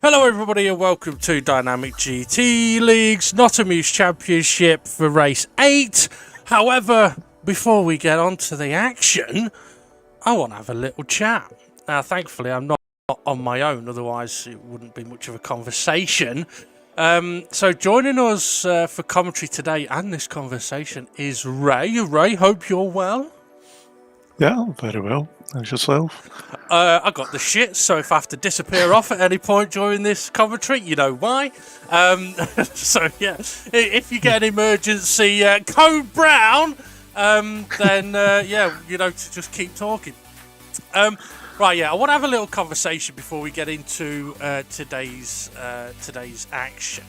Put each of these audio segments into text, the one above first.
Hello everybody and welcome to Dynamic GT League's Not Amuse Championship for Race 8. However, before we get on to the action, I want to have a little chat. Now, thankfully, I'm not on my own, otherwise it wouldn't be much of a conversation. So joining us for commentary today and this conversation is Ray. Ray, hope you're well. Yeah, I'm very well. How's yourself? I got the shit, so if I have to disappear off at any point during this commentary, you know why. So yeah, if you get an emergency code brown, then yeah, you know, to just keep talking. Right, yeah, I want to have a little conversation before we get into today's action.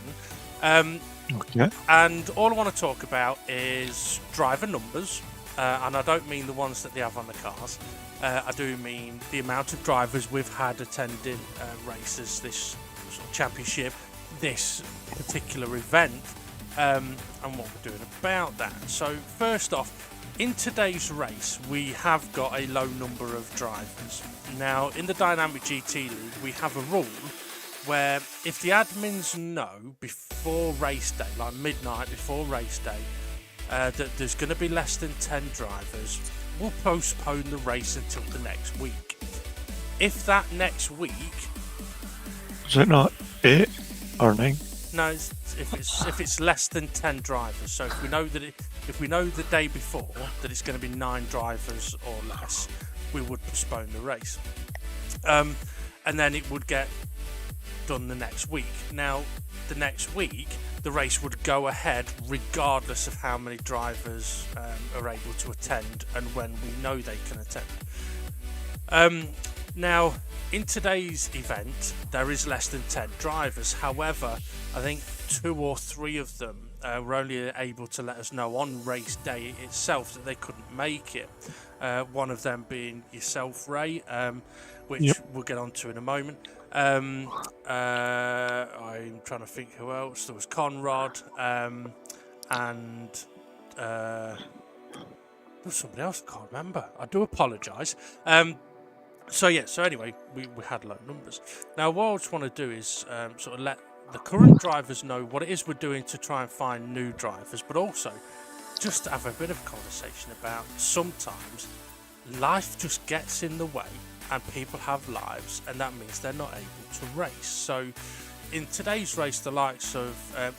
Okay. And all I want to talk about is driver numbers. And I don't mean the ones that they have on the cars. I do mean the amount of drivers we've had attending races, this sort of championship, this particular event, and what we're doing about that. So first off, in today's race, we have got a low number of drivers. Now, in the Dynamic GT League, we have a rule where if the admins know before race day, like midnight before race day, that there's going to be less than 10 drivers, we'll postpone the race until the next week. If that next week... Is it not 8 or 9? No, if it's less than 10 drivers. So if we know that if we know the day before that it's going to be 9 drivers or less, we would postpone the race. And then it would get done the next week. Now, the next week, the race would go ahead regardless of how many drivers are able to attend and when we know they can attend. Now, in today's event, there is less than 10 drivers. However, I think 2 or 3 of them were only able to let us know on race day itself that they couldn't make it. One of them being yourself, Ray, which we'll get on to in a moment. I'm trying to think who else. There was Conrad, and there was somebody else I can't remember. I do apologise. So anyway, we had low numbers. Now what I just want to do is sort of let the current drivers know what it is we're doing to try and find new drivers, but also just to have a bit of a conversation about sometimes life just gets in the way and people have lives, and that means they're not able to race. So in today's race, the likes of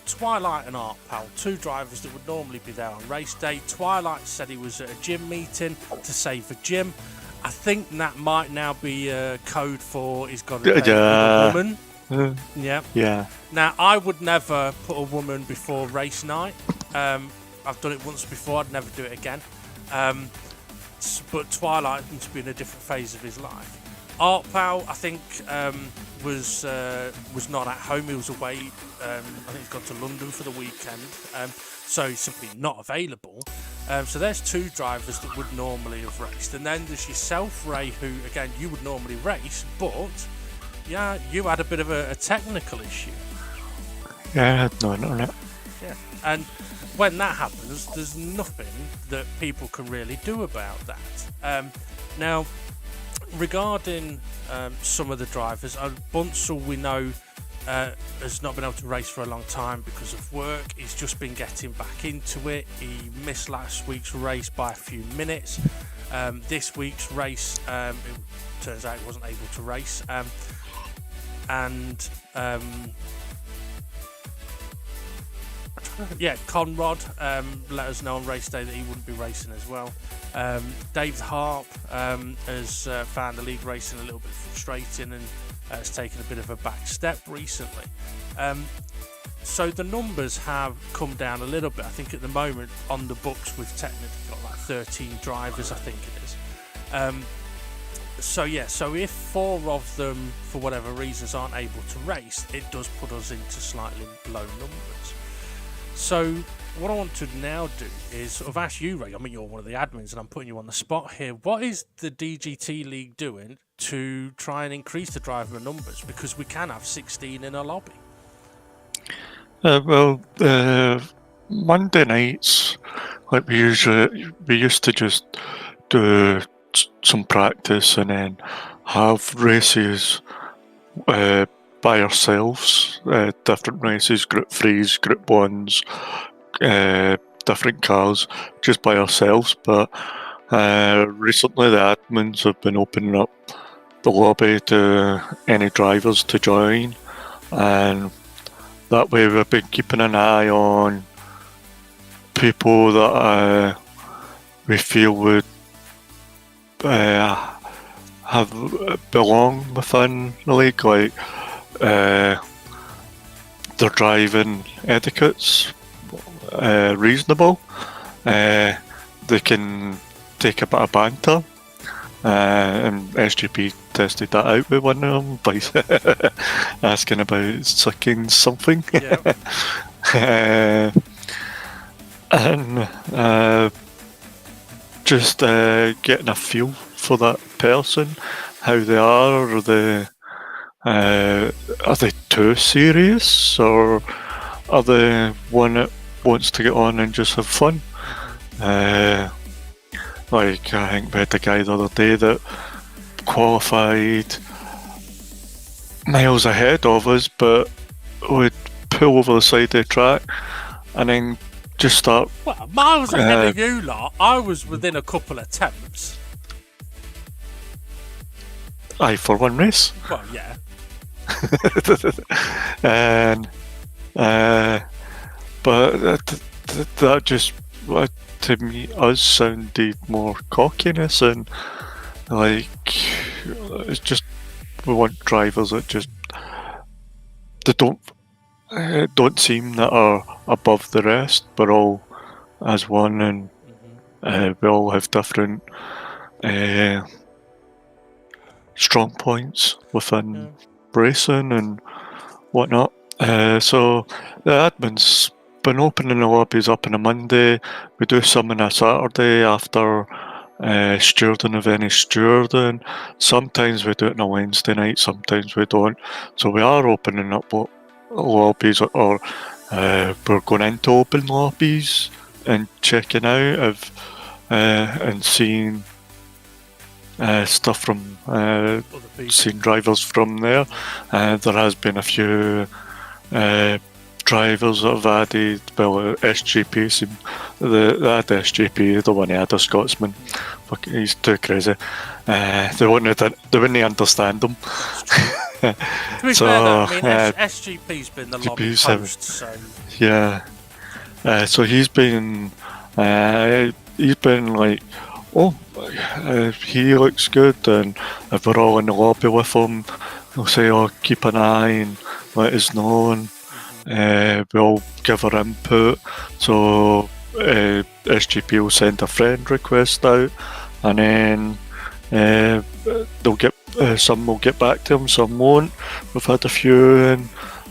Twilight and Art Pal, 2 drivers that would normally be there on race day. Twilight said he was at a gym meeting to save a gym. I think that might now be code for he's got a date with a woman. Yeah. Now, I would never put a woman before race night. I've done it once before, I'd never do it again. But Twilight seems to be in a different phase of his life. Art Pal, I think, was not at home. He was away. I think he's gone to London for the weekend, so he's simply not available. So there's 2 drivers that would normally have raced, and then there's yourself, Ray, who again you would normally race, but yeah, you had a bit of a technical issue. Yeah, I had no internet. Yeah, and when that happens, there's nothing that people can really do about that. Now, regarding some of the drivers, Bunsell, we know, has not been able to race for a long time because of work. He's just been getting back into it. He missed last week's race by a few minutes. This week's race, it turns out he wasn't able to race. Yeah, Conrad let us know on race day that he wouldn't be racing as well. Dave Harp has found the league racing a little bit frustrating and has taken a bit of a back step recently. So the numbers have come down a little bit. I think at the moment on the books we've technically got like 13 drivers, I think it is. So if 4 of them for whatever reasons aren't able to race, it does put us into slightly low numbers. So what I want to now do is sort of ask you, Ray, I mean you're one of the admins and I'm putting you on the spot here, what is the DGT League doing to try and increase the driver numbers, because we can have 16 in a lobby? Monday nights, like we used to just do some practice and then have races by ourselves, different races, Group 3s, Group 1s, different cars, just by ourselves. But recently the admins have been opening up the lobby to any drivers to join, and that way we've been keeping an eye on people that we feel would have belong within the league, like their driving etiquette's reasonable. They can take a bit of banter, and SGP tested that out with one of them by asking about sucking something. Yeah. And just getting a feel for that person, how they are they too serious, or are they one that wants to get on and just have fun? Like, I think we had a guy the other day that qualified miles ahead of us, but would pull over the side of the track and then just start... Well, miles ahead of you lot. I was within a couple of attempts. Aye, for one race. Well, yeah. And but that just, to me, us sounded more cockiness, and like, it's just, we want drivers that just, they don't seem that are above the rest. We're all as one, and we all have different strong points within racing and whatnot. So the admin's been opening the lobbies up on a Monday. We do some on a Saturday after stewarding of any stewarding. Sometimes we do it on a Wednesday night, sometimes we don't. So we are opening up lobbies, or we're going into open lobbies and checking out of and seeing stuff from seeing drivers from there. There has been a few drivers that have added, well, SGP, the SGP, the one who had a Scotsman. Fuck, he's too crazy. They wouldn't understand him. To be fair, though, SGP's been the lobby host, so... Yeah. So he's been like, he looks good, and if we're all in the lobby with him, he'll say, keep an eye and let us know, and we'll give our input. So SGP will send a friend request out, and then they'll get some will get back to him, some won't. We've had a few, and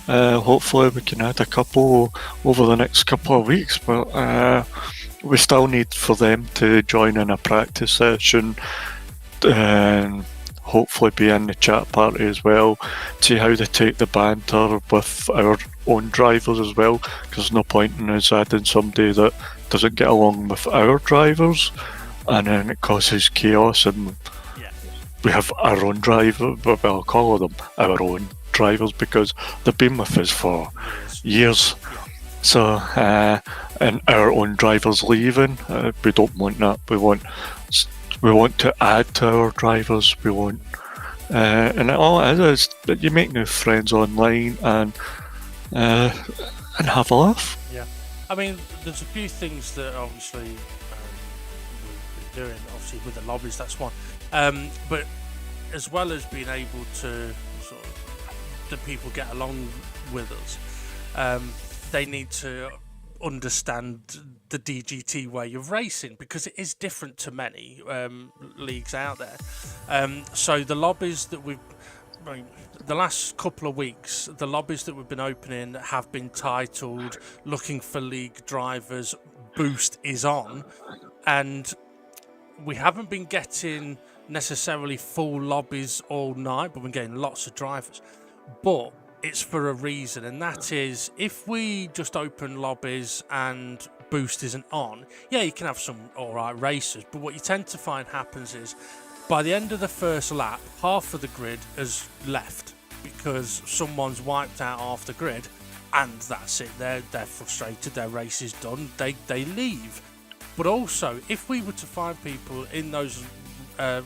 hopefully we can add a couple over the next couple of weeks, but we still need for them to join in a practice session and hopefully be in the chat party as well, see how they take the banter with our own drivers as well, because there's no point in us adding somebody that doesn't get along with our drivers, and then it causes chaos, and we have our own driver, but I'll call them our own drivers because they've been with us for years. So, and our own drivers leaving, we don't want that. We want to add to our drivers. We want, and all it is that you make new friends online and have a laugh. Yeah, I mean, there's a few things that obviously we've been doing. Obviously, with the lobbies, that's one. But as well as being able to sort of the people get along with us, they need to understand the DGT way of racing, because it is different to many leagues out there. So the lobbies that the last couple of weeks, the lobbies that we've been opening have been titled "Looking for League Drivers, Boost is on," and we haven't been getting necessarily full lobbies all night, but we're getting lots of drivers. But it's for a reason, and that is, if we just open lobbies and Boost isn't on, yeah, you can have some alright racers, but what you tend to find happens is, by the end of the first lap, half of the grid has left, because someone's wiped out half the grid, and that's it. They're frustrated. Their race is done. They leave. But also, if we were to find people in those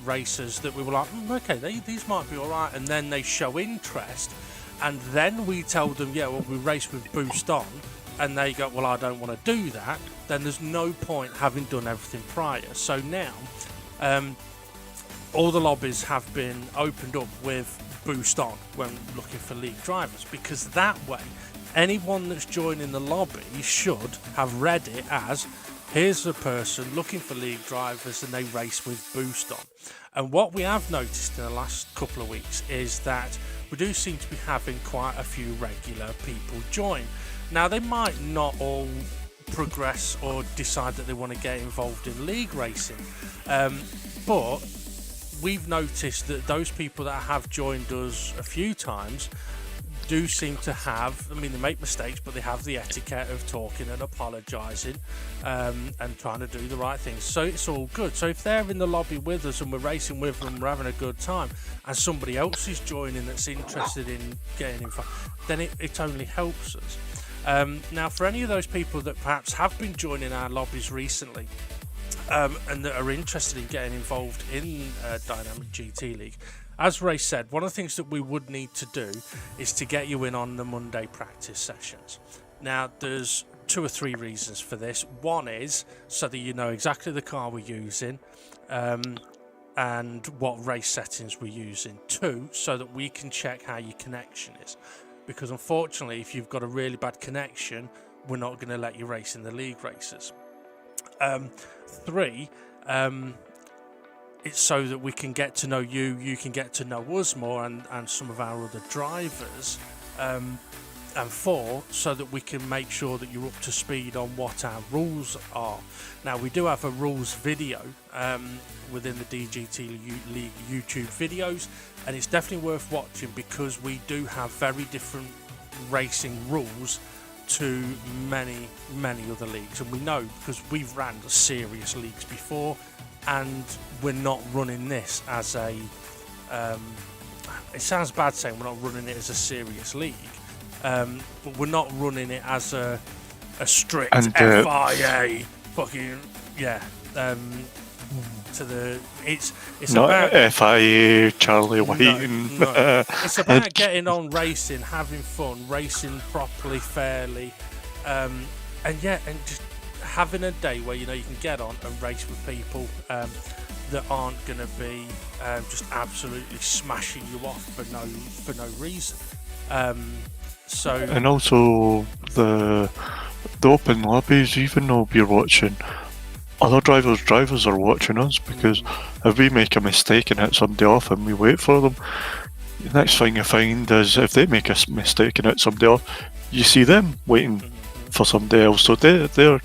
races that we were like, okay, these might be all right, and then they show interest, and then we tell them, yeah, well, we race with boost on, and they go, well, I don't want to do that, then there's no point having done everything prior. So now, all the lobbies have been opened up with boost on when looking for league drivers, because that way, anyone that's joining the lobby should have read it as, here's a person looking for league drivers and they race with boost on. And what we have noticed in the last couple of weeks is that we do seem to be having quite a few regular people join. Now, they might not all progress or decide that they want to get involved in league racing, but we've noticed that those people that have joined us a few times do seem to have, I mean, they make mistakes, but they have the etiquette of talking and apologising and trying to do the right things. So it's all good. So if they're in the lobby with us and we're racing with them, we're having a good time, and somebody else is joining that's interested in getting involved, then it only helps us. Now, for any of those people that perhaps have been joining our lobbies recently, and that are interested in getting involved in Dynamic GT League, as Ray said, one of the things that we would need to do is to get you in on the Monday practice sessions. Now, there's 2 or 3 reasons for this. One is so that you know exactly the car we're using and what race settings we're using. 2, so that we can check how your connection is. Because unfortunately, if you've got a really bad connection, we're not going to let you race in the league races. 3, it's so that we can get to know you, you can get to know us more, and some of our other drivers. And 4, so that we can make sure that you're up to speed on what our rules are. Now, we do have a rules video within the DGT League YouTube videos, and it's definitely worth watching because we do have very different racing rules to many other leagues, and we know because we've ran serious leagues before, and we're not running this as a it sounds bad saying we're not running it as a serious league, but we're not running it as a strict FIA fucking to the it's not about FIA Charlie White. No. It's about getting on racing, having fun, racing properly, fairly, and just having a day where you know you can get on and race with people that aren't going to be just absolutely smashing you off for no reason. And also the open lobbies, even though we're watching other drivers are watching us, because if we make a mistake and hit somebody off and we wait for them, the next thing you find is if they make a mistake and hit somebody off, you see them waiting for somebody else. So they're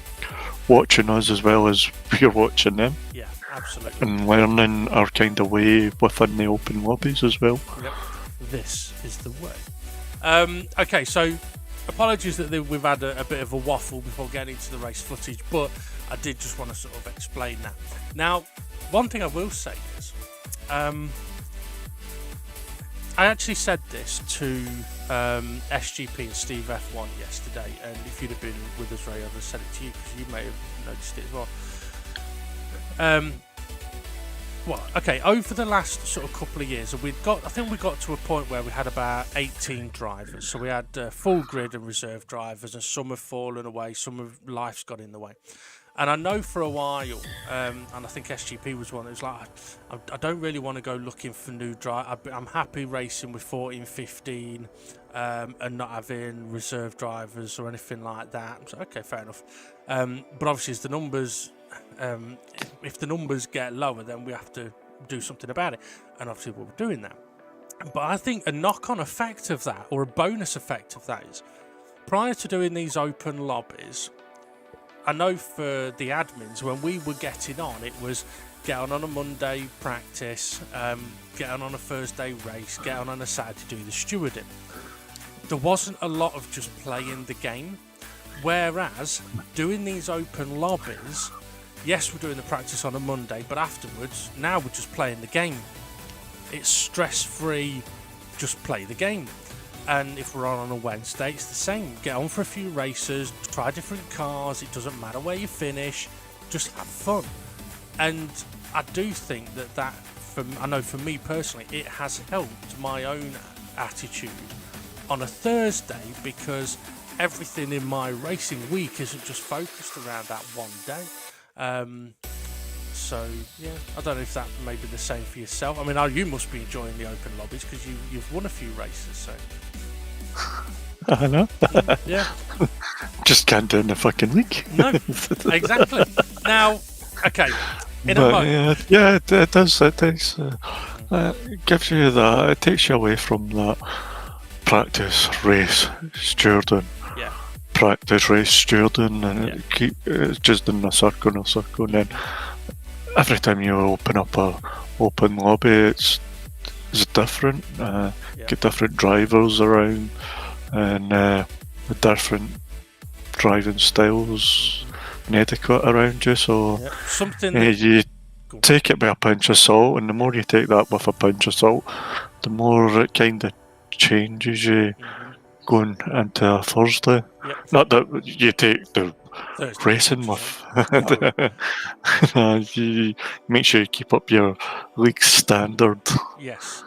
watching us as well as we're watching them. Yeah, absolutely. And learning our kind of way within the open lobbies as well. Yep. This is the way. Okay, so apologies that we've had a bit of a waffle before getting into the race footage, but I did just want to sort of explain that. Now, one thing I will say is, I actually said this to SGP and Steve F1 yesterday, and if you'd have been with us, Ray, I'd have said it to you because you may have noticed it as well. Okay, over the last sort of couple of years, I think we got to a point where we had about 18 drivers. So we had full grid and reserve drivers, and some have fallen away, some of life's got in the way. And I know for a while, and I think SGP was one that was like, I don't really want to go looking for new drivers. I'm happy racing with 14, 15, and not having reserve drivers or anything like that. So, okay, fair enough. But obviously, as the numbers, if the numbers get lower, then we have to do something about it. And obviously, we're doing that. But I think a knock-on effect of that, or a bonus effect of that, is prior to doing these open lobbies, I know for the admins, when we were getting on, it was get on a Monday practice, get on a Thursday race, get on a Saturday to do the stewarding. There wasn't a lot of just playing the game. Whereas doing these open lobbies, yes, we're doing the practice on a Monday, but afterwards, now we're just playing the game. It's stress-free, just play the game. And if we're on a Wednesday, it's the same. Get on for a few races, try different cars. It doesn't matter where you finish, just have fun. And I do think that I know for me personally, it has helped my own attitude on a Thursday, because everything in my racing week isn't just focused around that one day. So yeah, I don't know if that may be the same for yourself. I mean, you must be enjoying the open lobbies because you've won a few races. So I know. Yeah. Just can't do it in the fucking week. No, exactly. Now, okay. In a moment. Yeah, it does. It takes. It gives you that. It takes you away from that practice, race, stewarding. Yeah. Practice, race, stewarding, and it's just in a circle, and then every time you open up a open lobby, it's different. Get different drivers around, and with different driving styles and etiquette around you. So something you take it with a pinch of salt, and the more you take that with a pinch of salt, the more it kind of changes you going into a Thursday. Yep. Not that you take the Thursday racing with. You make sure you keep up your league standard. Yes.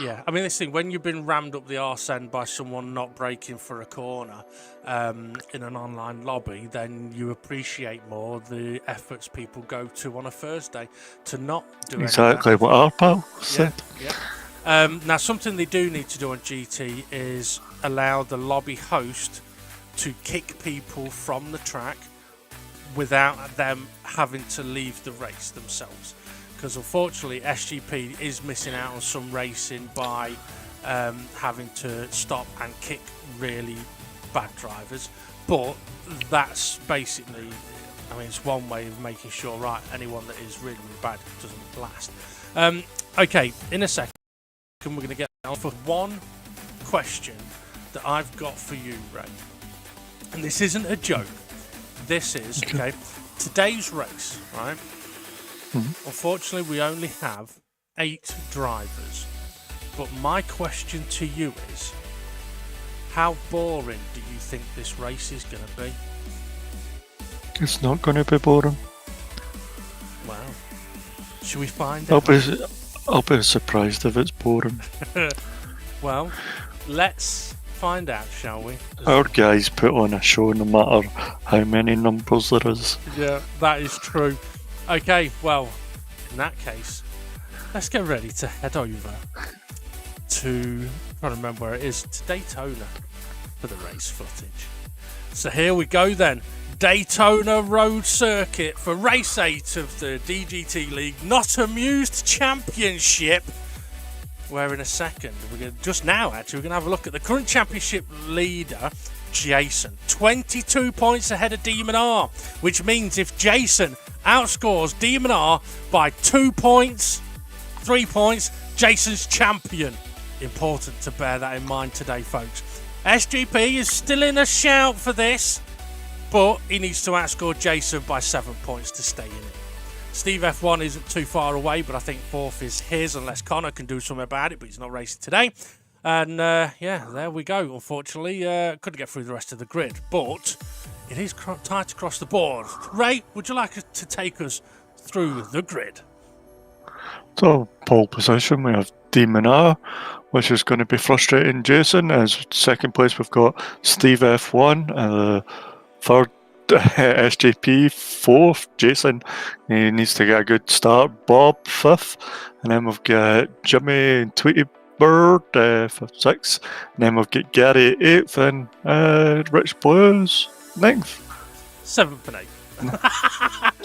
Yeah, I mean, this thing, when you've been rammed up the arse end by someone not braking for a corner in an online lobby, then you appreciate more the efforts people go to on a Thursday to not do exactly what our pal said. Yeah. Now, something they do need to do on GT is allow the lobby host to kick people from the track without them having to leave the race themselves. Because unfortunately, SGP is missing out on some racing by having to stop and kick really bad drivers. But that's basically, I mean, it's one way of making sure, right, anyone that is really, really bad doesn't last. Okay, in a second, we're going to get on for one question that I've got for you, Ray. And this isn't a joke. This is, okay, today's race, right? Unfortunately, we only have 8 drivers. But my question to you is, how boring do you think this race is going to be? It's not going to be boring. Wow. Should we find out? I'll be surprised if it's boring. Well, let's find out, shall we? Our guys put on a show no matter how many numbers there is. Yeah, that is true. Okay, well, in that case, let's get ready to head over to, I'm trying to remember where it is, to Daytona for the race footage. So here we go then. Daytona Road Circuit for race 8 of the DGT League Not Amused Championship. Where in a second, we're going to have a look at the current championship leader, Jason. 22 points ahead of Demon R, which means if Jason outscores Demon R by 2 points, 3 points, Jason's champion. Important to bear that in mind today, folks. SGP is still in a shout for this, but he needs to outscore Jason by 7 points to stay in it. Steve F1 isn't too far away, but I think 4th is his, unless Connor can do something about it, but he's not racing today. And there we go. Unfortunately, couldn't get through the rest of the grid, but it is tight across the board. Ray, would you like to take us through the grid? So, pole position, we have Demon R, which is going to be frustrating Jason. As second place, we've got Steve F1. Third, SJP. 4th, Jason. He needs to get a good start. Bob, 5th. And then we've got Jimmy and Tweety Bird, 5th, 6th. And then we've got Gary, 8th. And Rich Blues, 9th. 7th and 8th.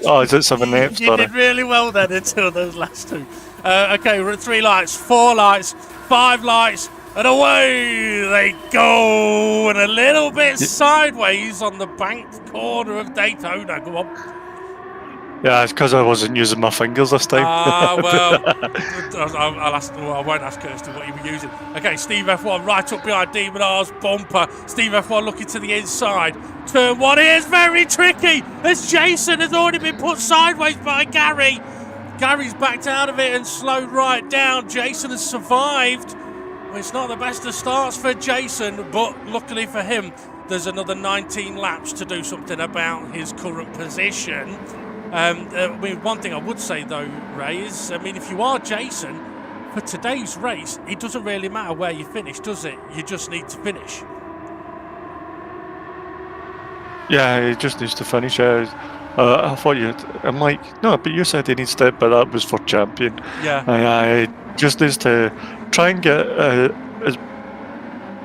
Oh, is it 7th and 8th? You did really well then until those last 2. Okay, we're at 3 lights, 4 lights, 5 lights, and away they go! And a little bit sideways on the banked corner of Daytona. Go on. Yeah, it's because I wasn't using my fingers this time. Well, I won't ask Kirsty what you were using. Okay, Steve F1 right up behind Demon R's bumper. Steve F1 looking to the inside. Turn 1 is very tricky as Jason has already been put sideways by Gary. Gary's backed out of it and slowed right down. Jason has survived. Well, it's not the best of starts for Jason, but luckily for him, there's another 19 laps to do something about his current position. One thing I would say though, Ray, is if you are Jason, for today's race, it doesn't really matter where you finish, does it? You just need to finish. Yeah, he just needs to finish. I thought I'm like, no, but you said he needs to, but that was for champion. Yeah. He just needs to try and get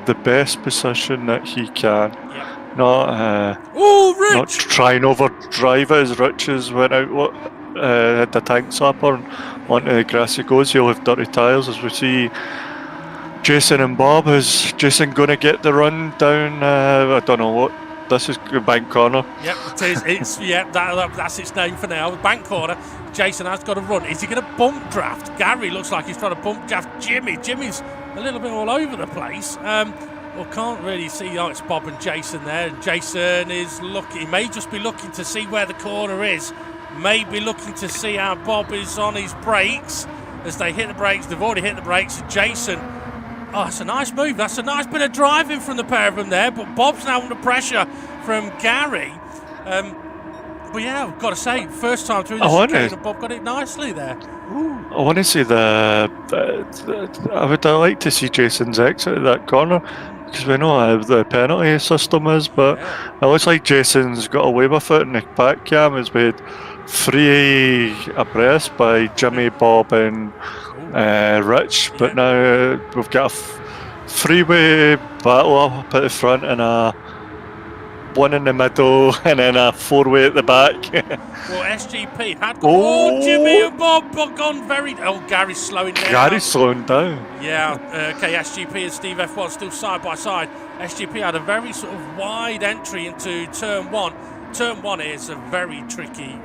the best position that he can. Yeah. Not try and overdrive it as Rich's went out had the tank slapper onto the grassy goes. He'll have dirty tyres, as we see. Jason and Bob, is Jason going to get the run down? I don't know what. This is bank corner. Yep, it is. That's its name for now. Bank corner. Jason has got a run. Is he going to bump draft? Gary looks like he's trying to bump draft Jimmy. Jimmy's a little bit all over the place. Can't really see. Oh, it's Bob and Jason there. And Jason is looking. He may just be looking to see where the corner is. Maybe looking to see how Bob is on his brakes. As they hit the brakes, they've already hit the brakes. Jason. Oh, that's a nice move. That's a nice bit of driving from the pair of them there. But Bob's now under pressure from Gary. But yeah, I've got to say, first time through the chicane, and Bob got it nicely there. Ooh. I want to see I would like to see Jason's exit of that corner, because we know how the penalty system is, but it looks like Jason's got away with it in the back cam as we had 3 abreast by Jimmy, Bob and Rich, but now we've got a 3-way battle up at the front and a 1 in the middle and then a 4-way at the back. Well, SGP had Jimmy and Bob gone very... Oh, Gary's slowing down. Gary's slowing down. Yeah, okay, SGP and Steve F1 still side by side. SGP had a very sort of wide entry into turn 1. Turn 1 is a very tricky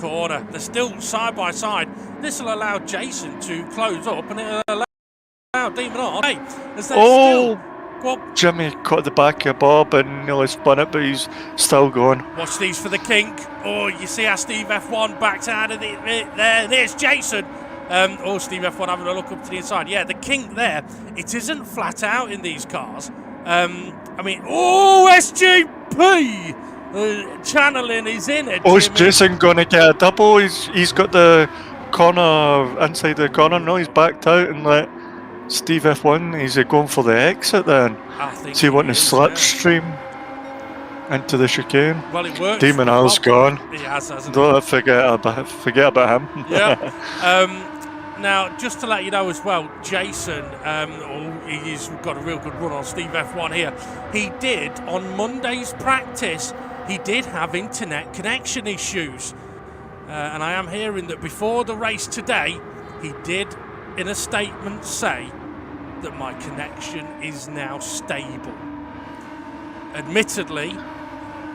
corner. They're still side by side. This will allow Jason to close up, and it'll allow Demon on. Hey, as they're still... Jimmy caught the back of Bob and nearly spun it, but he's still going. Watch these for the kink. Oh, you see how Steve F1 backs out of it there. There's Jason. Steve F1 having a look up to the inside. Yeah, the kink there. It isn't flat out in these cars. SGP! Channeling is in it. Is Jason going to get a double? He's got the corner, inside the corner. No, he's backed out and let Steve F1, is he going for the exit then? I think he wanting to slipstream into the chicane? Well, it works. Demon Al's gone. He has, hasn't Don't forget about him. Yeah. Now, just to let you know as well, Jason, he's got a real good run on Steve F1 here. He did, on Monday's practice, he did have internet connection issues. And I am hearing that before the race today, he did, in a statement, say that my connection is now stable. Admittedly,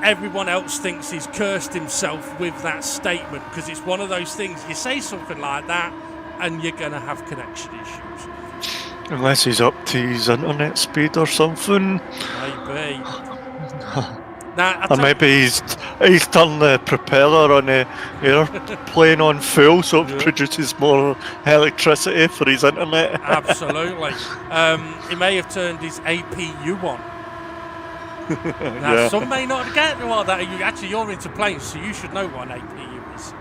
everyone else thinks he's cursed himself with that statement, because it's one of those things, you say something like that and you're going to have connection issues. Unless he's up to his internet speed or something. Maybe. Now, or maybe he's turned the propeller on the airplane on full, so it produces more electricity for his internet. Absolutely. He may have turned his APU on. Now, some may not get what that. You're into planes, so you should know what an APU is.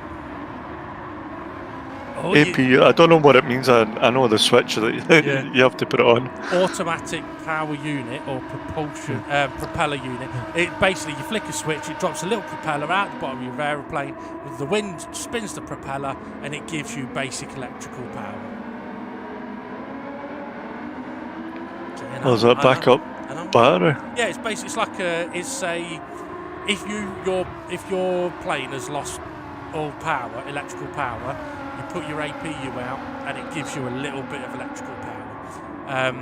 APU, I don't know what it means. I know the switch that you have to put it on. Automatic power unit or propulsion propeller unit. It basically, you flick a switch, it drops a little propeller out the bottom of your aeroplane. The wind spins the propeller, and it gives you basic electrical power. Is that backup battery? Yeah, it's basically if your plane has lost all power, electrical power, you put your APU out and it gives you a little bit of electrical power.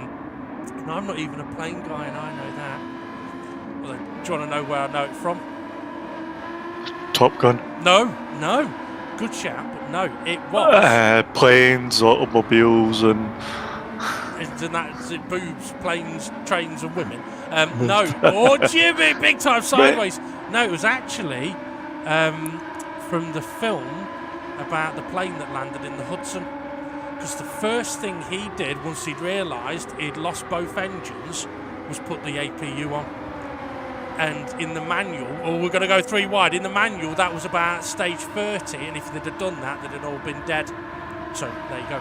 No, I'm not even a plane guy and I know that. Well, do you want to know where I know it from? Top Gun. No. Good shout, but no, it was. Planes, automobiles and... Is it boobs, planes, trains and women? No. Oh, Jimmy, big time sideways. No, it was actually from the film about the plane that landed in the Hudson. because the first thing he did once he'd realised he'd lost both engines was put the APU on. And in the manual, we're going to go 3 wide, in the manual that was about stage 30, and if they'd have done that, they'd have all been dead. So there you go.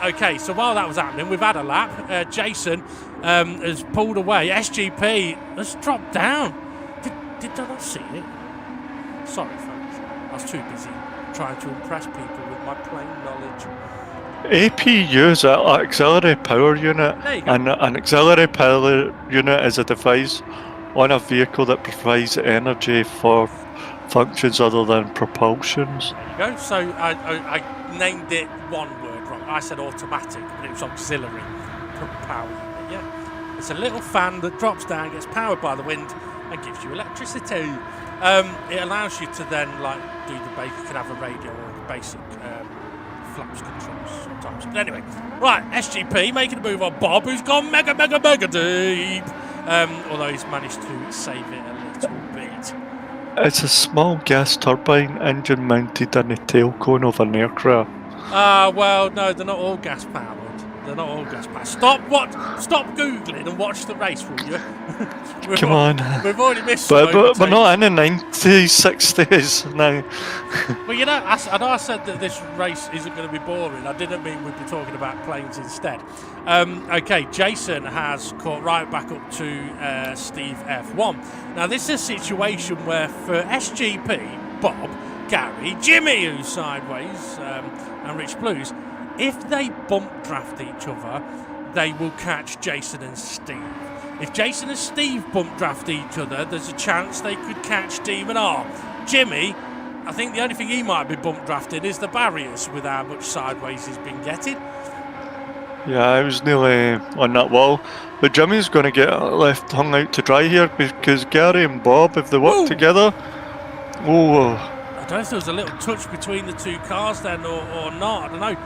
Okay, so while that was happening, we've had a lap. Jason has pulled away. SGP has dropped down. Did I not see it? Sorry, folks. I was too busy trying to impress people with my plain knowledge. APU is an auxiliary power unit, and an auxiliary power unit is a device on a vehicle that provides energy for functions other than propulsions. There you go. So I named it one word wrong. I said automatic, but it was auxiliary power unit. Yeah, it's a little fan that drops down, gets powered by the wind, and gives you electricity. It allows you to then do the basic. You can have a radio or basic flaps controls sometimes. But anyway, right, SGP making a move on Bob, who's gone mega deep. Although he's managed to save it a little bit. It's a small gas turbine engine mounted in the tail cone of an aircraft. Well, no, they're not all gas powered. They're not all gas powered. Stop Googling and watch the race, will you? Come on. We've already missed But we're not in the 90s, 60s now. Well, you know, I know I said that this race isn't going to be boring. I didn't mean we'd be talking about planes instead. Okay, Jason has caught right back up to Steve F1. Now, this is a situation where for SGP, Bob, Gary, Jimmy, who's sideways, and Rich Blues, if they bump draft each other, they will catch Jason and Steve. If Jason and Steve bump draft each other, there's a chance they could catch Demon R. Jimmy, I think the only thing he might be bump drafted is the barriers with how much sideways he's been getting. Yeah, I was nearly on that wall. But Jimmy's going to get left hung out to dry here because Gary and Bob, if they work together... Oh... I don't know if there was a little touch between the two cars then or not. I don't know.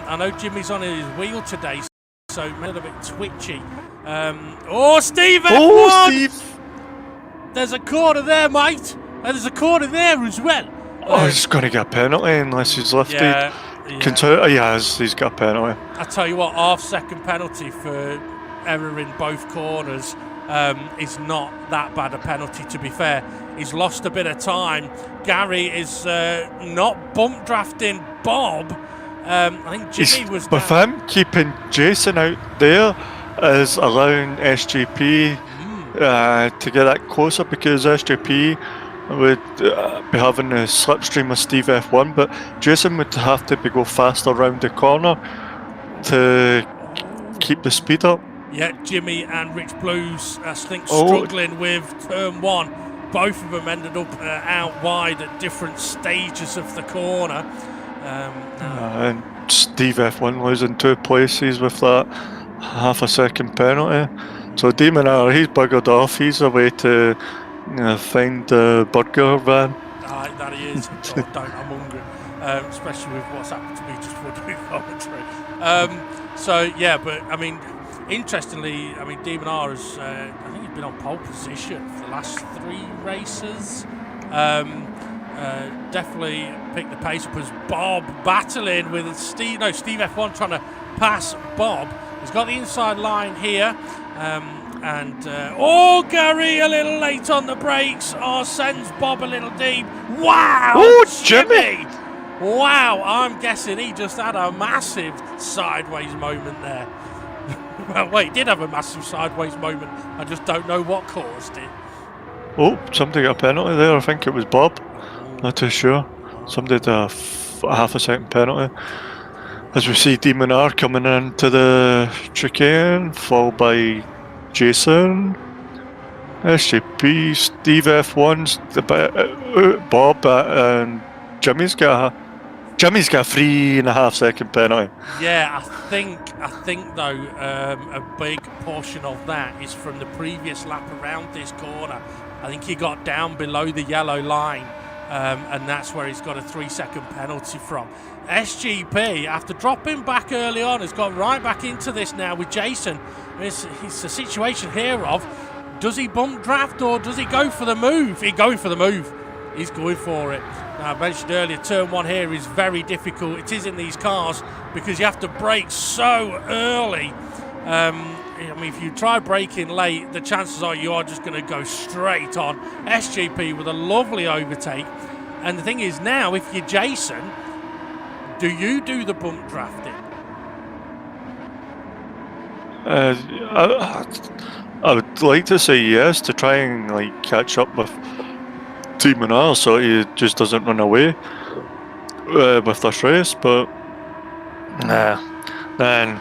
I know Jimmy's on his wheel today, so a little bit twitchy. Steve F1! Oh, Steve! There's a corner there, mate. And there's a corner there as well. He's going to get a penalty unless he's lifted. Yeah. He's got a penalty. I tell you what, half-second penalty for error in both corners is not that bad a penalty, to be fair. He's lost a bit of time. Gary is not bump drafting Bob. I think Jimmy was with him keeping Jason out there is allowing SGP to get that closer, because SGP would be having a slipstream of Steve F1, but Jason would have to go faster around the corner to keep the speed up. Yeah, Jimmy and Rich Blues, I think, struggling with turn 1. Both of them ended up out wide at different stages of the corner. And Steve F1 losing 2 places with that half a second penalty. So Demon R, he's buggered off. He's away to find the burger van. That he is. I'm hungry. Especially with what's happened to me just before doing commentary. So, yeah, but I mean, interestingly, Demon R has, I think he's been on pole position for the last 3 races. Definitely picked the pace up as Bob battling with Steve F1 trying to pass Bob. He's got the inside line here. Gary a little late on the brakes. Sends Bob a little deep. Wow! Oh, Jimmy! Wow, I'm guessing he just had a massive sideways moment there. Well, he did have a massive sideways moment. I just don't know what caused it. Oh, somebody got a penalty there. I think it was Bob. Not too sure. Somebody did a half a second penalty. As we see Demon R coming into the chicane, followed by Jason, SGP, Steve F1's, Bob, and Jimmy's got a 3.5 second penalty. Yeah, I think though, a big portion of that is from the previous lap around this corner. I think he got down below the yellow line, and that's where he's got a 3-second penalty from. SGP, after dropping back early on, has got right back into this now with Jason. It's a situation here of, does he bump draft or does he go for the move? He's going for the move. He's going for it. Now, I mentioned earlier, turn 1 here is very difficult. It is in these cars because you have to brake so early. I mean, if you try braking late, the chances are you are just going to go straight on. SGP with a lovely overtake. And the thing is now, if you're Jason, do you do the bump drafting? I would like to say yes to try and like catch up with Team R so he just doesn't run away with this race, but then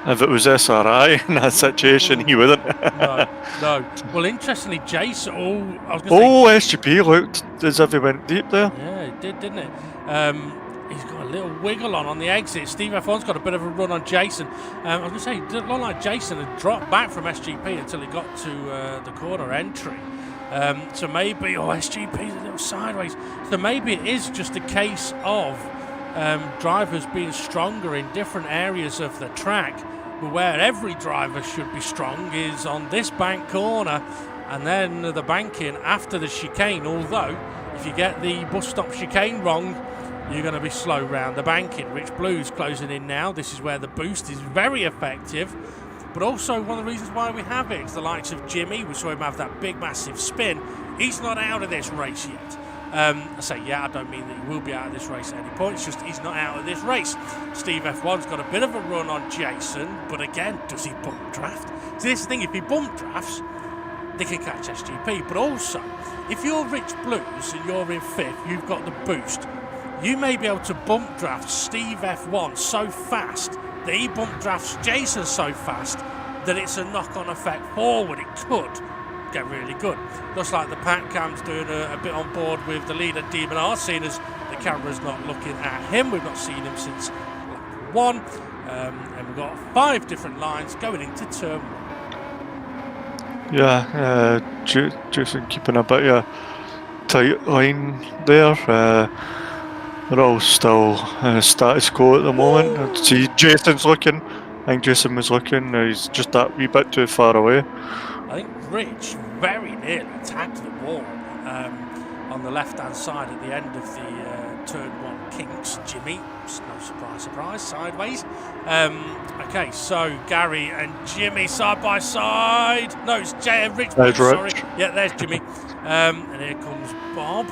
if it was SRI in that situation, he wouldn't. No. Well, interestingly, Jason. SGP looked as if he went deep there. Yeah, it did, didn't it? He's got a little wiggle on the exit. Steve F1's got a bit of a run on Jason. I was going to say, it didn't look like Jason had dropped back from SGP until he got to the corner entry. So maybe, SGP's a little sideways. So maybe it is just a case of drivers being stronger in different areas of the track. But where every driver should be strong is on this bank corner and then the banking after the chicane. Although, if you get the bus stop chicane wrong, you're going to be slow round the banking. Rich Blue's closing in now. This is where the boost is very effective. But also one of the reasons why we have it is the likes of Jimmy. We saw him have that big, massive spin. He's not out of this race yet. I don't mean that he will be out of this race at any point. It's just he's not out of this race. Steve F1's got a bit of a run on Jason. But again, does he bump draft? See, this is the thing. If he bump drafts, they can catch SGP. But also, if you're Rich Blues and you're in 5th, you've got the boost. You may be able to bump draft Steve F1 so fast that he bump drafts Jason so fast that it's a knock-on effect forward. It could get really good. Looks like the pack cam's doing a bit on board with the leader Demon R, seeing as the camera's not looking at him. We've not seen him since lap 1. And we've got 5 different lines going into turn 1. Yeah, Jason keeping a bit of a tight line there. They're all still status quo at the moment. See, Jason's looking. I think Jason was looking. He's just that wee bit too far away. I think Rich very nearly tagged the wall on the left-hand side at the end of the turn 1 kinks. Jimmy, no surprise, sideways. Okay, so Gary and Jimmy side by side. No, it's Rich. Sorry. Yeah, there's Jimmy. And here comes Bob.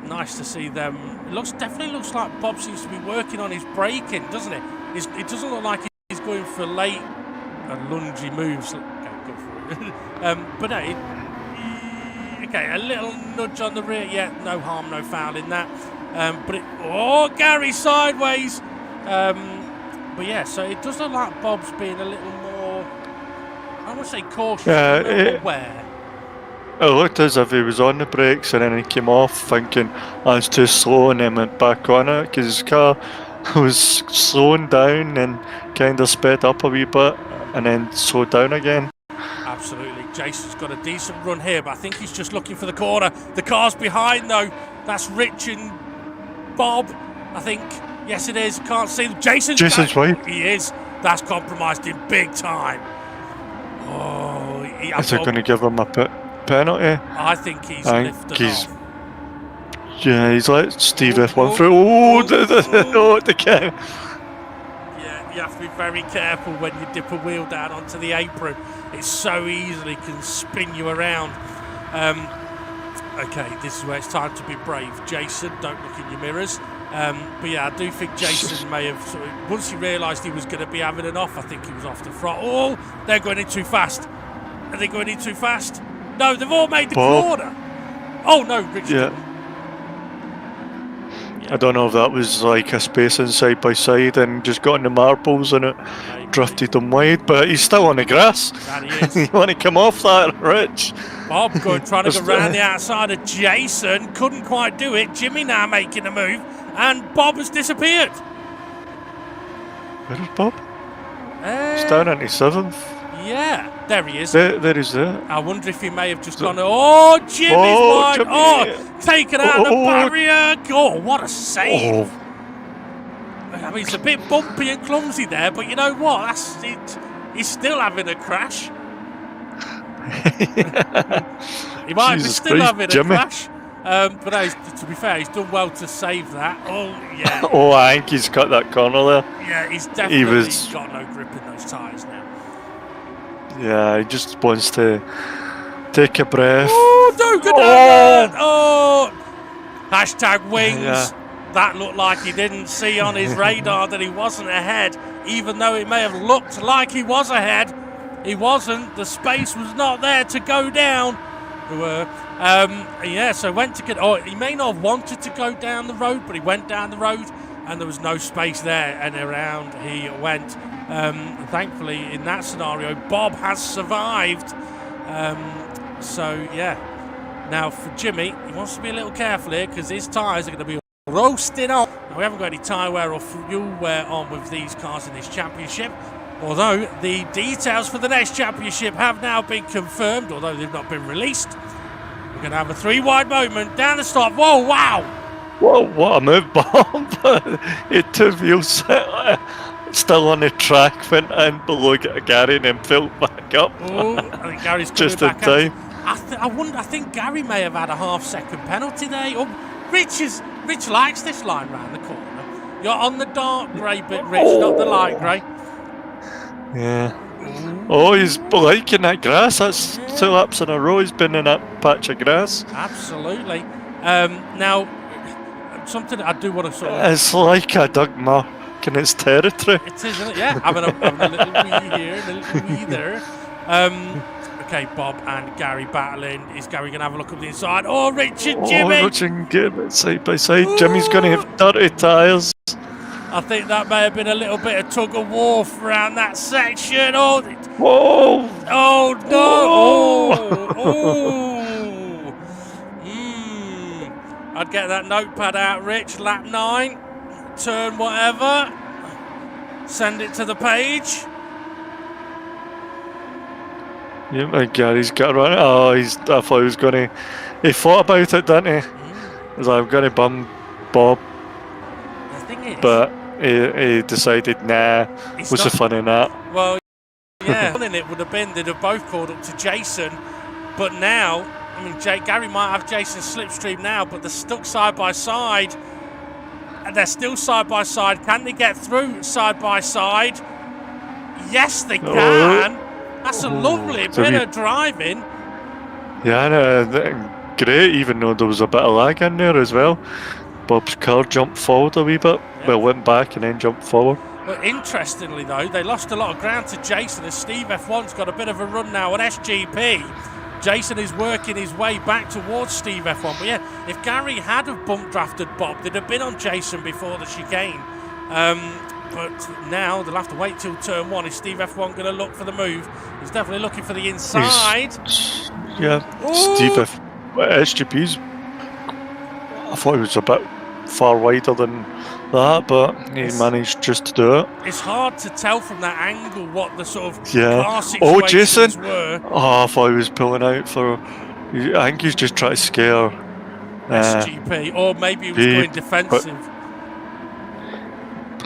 Nice to see them. It definitely looks like Bob seems to be working on his braking, doesn't it? It doesn't look like he's going for late and lungy moves. Okay, go for it. But no, okay, a little nudge on the rear. Yeah, no harm, no foul in that. Gary sideways. But yeah, so it does look like Bob's being a little more, I want to say cautious, aware. It looked as if he was on the brakes and then he came off thinking, it's too slow, and then went back on it because his car was slowing down and kind of sped up a wee bit and then slowed down again. Absolutely. Jason's got a decent run here, but I think he's just looking for the corner. The car's behind though. That's Rich and Bob, I think. Yes, it is. Can't see them. Jason's right. He is. That's compromised him big time. Is it going to give him a penalty? I think he's lifted off. Yeah, he's let Steve F1 through. The king. Yeah, you have to be very careful when you dip a wheel down onto the apron. It so easily can spin you around. Okay, this is where it's time to be brave. Jason, don't look in your mirrors. But yeah, I do think Jason may have, once he realised he was going to be having an off, I think he was off the front. Oh, they're going in too fast. Are they going in too fast? No, they've all made the corner. Oh no, Richard. Yeah. I don't know if that was like a spacing side by side and just got in the marbles and it drifted them wide, but he's still on the grass. That he is. You want to come off that, Rich? Bob trying to go round the outside of Jason, couldn't quite do it. Jimmy now making a move, and Bob has disappeared. Where is Bob? He's down into 7th. Yeah, there he is. There he's there. I wonder if he may have just gone, oh, Jimmy's wide. Jimmy. Oh, taken out the barrier. Oh, what a save. I mean, it's a bit bumpy and clumsy there, but you know what? That's it. He's still having a crash. He might be still having a crash. But no, to be fair, he's done well to save that. Oh, yeah. Oh, I think he's cut that corner there. Yeah, he's definitely got no grip in those tyres now. Yeah, he just wants to take a breath. Oh, don't go down there. Oh, hashtag wings. Yeah. That looked like he didn't see on his radar that he wasn't ahead, even though it may have looked like he was ahead. He wasn't. The space was not there to go down. Yeah, so went to get. Oh, he may not have wanted to go down the road, but he went down the road, and there was no space there, and around he went. Thankfully, in that scenario, Bob has survived. So yeah. Now for Jimmy, he wants to be a little careful here because his tyres are going to be roasting on. Now, we haven't got any tyre wear or fuel wear on with these cars in this championship, although the details for the next championship have now been confirmed, although they've not been released. We're going to have a 3-wide moment down the stop. Whoa, wow! Whoa, what a move, Bob. It took you still on the track, went in below Gary and then filled back up. Oh, I think Gary's just in back time. I think Gary may have had a half-second penalty there. Oh, Rich likes this line round the corner. You're on the dark grey bit, Rich, not the light grey. Yeah. Oh, he's liking that grass. That's 2 laps in a row he's been in that patch of grass. Absolutely. Now, something I do want to sort of... It's like a Doug Mark in its territory. It is, isn't it? Yeah, having a little wee here, a little wee there. Okay, Bob and Gary battling. Is Gary going to have a look up the inside? Oh, Richard, Jimmy! Oh, Richard, get it side by side. Ooh. Jimmy's going to have dirty tyres. I think that may have been a little bit of tug of war around that section. Oh, whoa! Oh, no! Whoa. Oh! I'd get that notepad out, Rich. Lap 9. Turn whatever. Send it to the page. Yeah, my Gary's got run. Oh, I thought he was going to. He thought about it, didn't he? He's like, I'm going to bum Bob. The thing is, but he decided, nah, what's the fun in that? Well, yeah, fun in it would have been they'd have both called up to Jason, but now, I mean, Gary might have Jason's slipstream now, but they're stuck side by side, and they're still side by side. Can they get through side by side? Yes, they can. That's a lovely bit of driving. Yeah, great, even though there was a bit of lag in there as well. Bob's car jumped forward a wee bit, well, went back and then jumped forward. But interestingly, though, they lost a lot of ground to Jason as Steve F1's got a bit of a run now on SGP. Jason is working his way back towards Steve F1. But yeah, if Gary had have bump drafted Bob, they'd have been on Jason before the chicane. But now they'll have to wait till turn 1. Is Steve F1 going to look for the move? He's definitely looking for the inside. Steve SGP's. I thought he was a bit far wider than that, but he managed just to do it. It's hard to tell from that angle what the sort of car situations Oh, Jason! Were. Oh, I thought he was pulling out for. I think he's just trying to scare SGP, or maybe he was going defensive.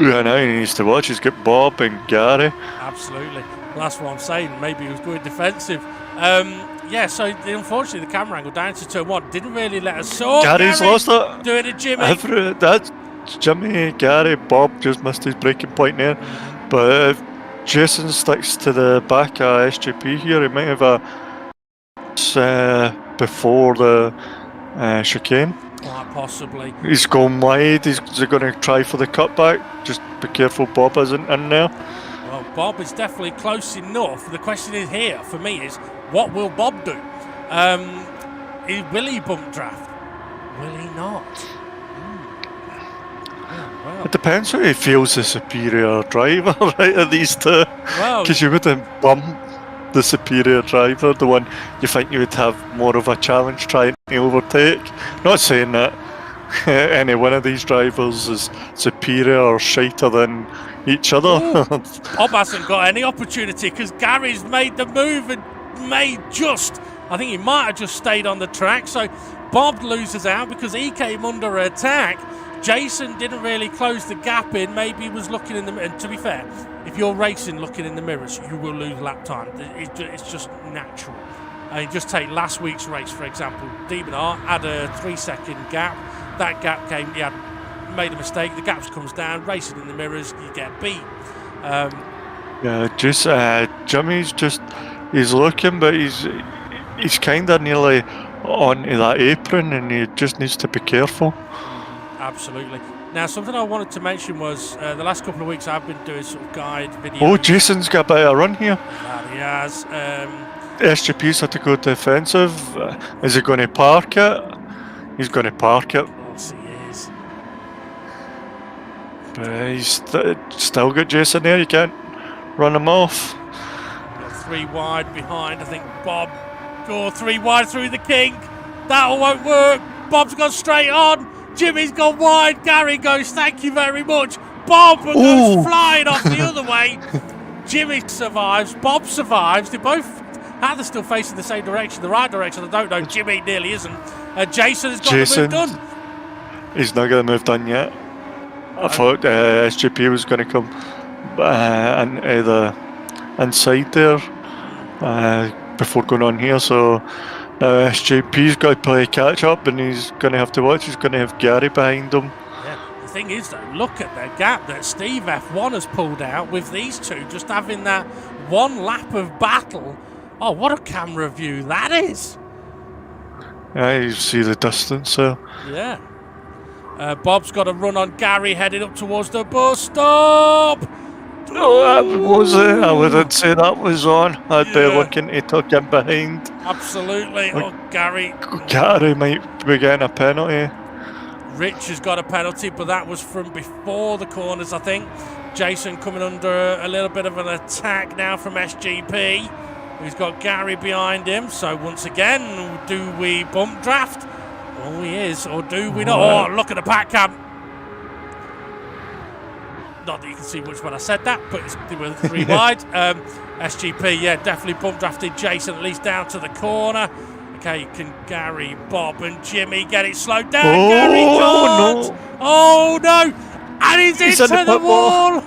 Yeah, now he needs to watch. He's got Bob and Gary. Absolutely. Well, that's what I'm saying. Maybe he was going defensive. Yeah, so unfortunately the camera angle down to turn 1 didn't really let us. So Gary's lost it. Doing it, Jimmy. That's Jimmy, Gary, Bob just missed his braking point there. But if Jason sticks to the back of SGP here, he might have a before the chicane. Quite possibly. He's going wide. He's going to try for the cutback. Just be careful Bob isn't in there. Well, Bob is definitely close enough. The question is here, for me, is what will Bob do? Will he bump draft? Will he not? Well. It depends who he feels the superior driver, right, of these two. Well, because you wouldn't bump the superior driver, the one you think you would have more of a challenge trying to overtake. Not saying that any one of these drivers is superior or shiter than each other. Bob hasn't got any opportunity because Gary's made the move and I think he might have just stayed on the track. So Bob loses out because he came under attack. Jason didn't really close the gap in. Maybe he was looking in the mirror. And to be fair, if you're racing looking in the mirrors, you will lose lap time. It's just natural. And just take last week's race, for example. Demon Art had a 3-second gap. That gap came, he had made a mistake. The gap comes down, racing in the mirrors, you get beat. Jimmy's he's looking, but he's kind of nearly onto that apron, and he just needs to be careful. Absolutely. Now, something I wanted to mention was the last couple of weeks I've been doing sort of guide videos. Oh, Jason's got a bit of a run here. That he has. SGP's had to go defensive. Is he going to park it? He's going to park it. Of course he is. But he's still got Jason there. You can't run him off. Got 3 wide behind. I think Bob. 3 wide through the kink. That won't work. Bob's gone straight on. Jimmy's gone wide. Gary goes, thank you very much. Bob goes flying off the other way. Jimmy survives. Bob survives. They both they're still facing the same direction, the right direction. I don't know. Jimmy nearly isn't. Jason has got the move done. He's not got the move done yet. I thought SGP was going to come inside there before going on here. So SGP's got to play catch up, and he's going to have to watch. He's going to have Gary behind him. Yeah. The thing is, though, look at the gap that Steve F1 has pulled out with these two just having that one lap of battle. Oh, what a camera view that is! Yeah, you see the distance there. Yeah. Bob's got a run on Gary heading up towards the bus stop. No, that was it. I wouldn't say that was on. I'd be looking to tuck him behind. Absolutely. Gary. Gary might be getting a penalty. Rich has got a penalty, but that was from before the corners, I think. Jason coming under a little bit of an attack now from SGP. He's got Gary behind him. So once again, do we bump draft? Oh, he is. Or do we not? Oh, look at the pack cam. Not that you can see much when I said that, but they were 3 wide. SGP, yeah, definitely bump drafted Jason at least down to the corner. Okay, can Gary, Bob and Jimmy get it slowed down? Gary can't. No. Oh, no. And he's into the wall.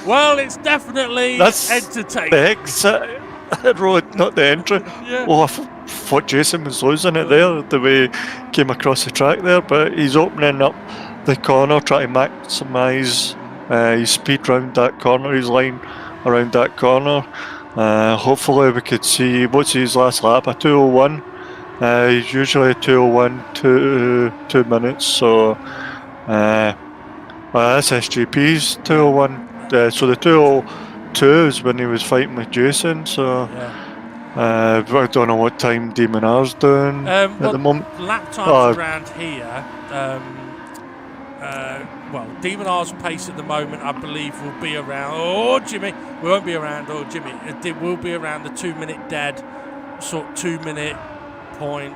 Well, it's definitely entertaining. The exit road, not the entry. Yeah. Oh, I thought Jason was losing it there, the way he came across the track there, but he's opening up the corner, trying to maximise his speed round that corner, his line around that corner. Hopefully we could see, what's his last lap, a 2:01. He's usually a 2:01, 2 minutes, so that's SGP's 2:01. So the 2:02 is when he was fighting with Jason, so I don't know what time Demon R's doing at the moment. Lap times around here, Demon R's pace at the moment, I believe, will be around. Jimmy, we won't be around. Jimmy, it will be around the 2 minute dead, sort of 2 minute point,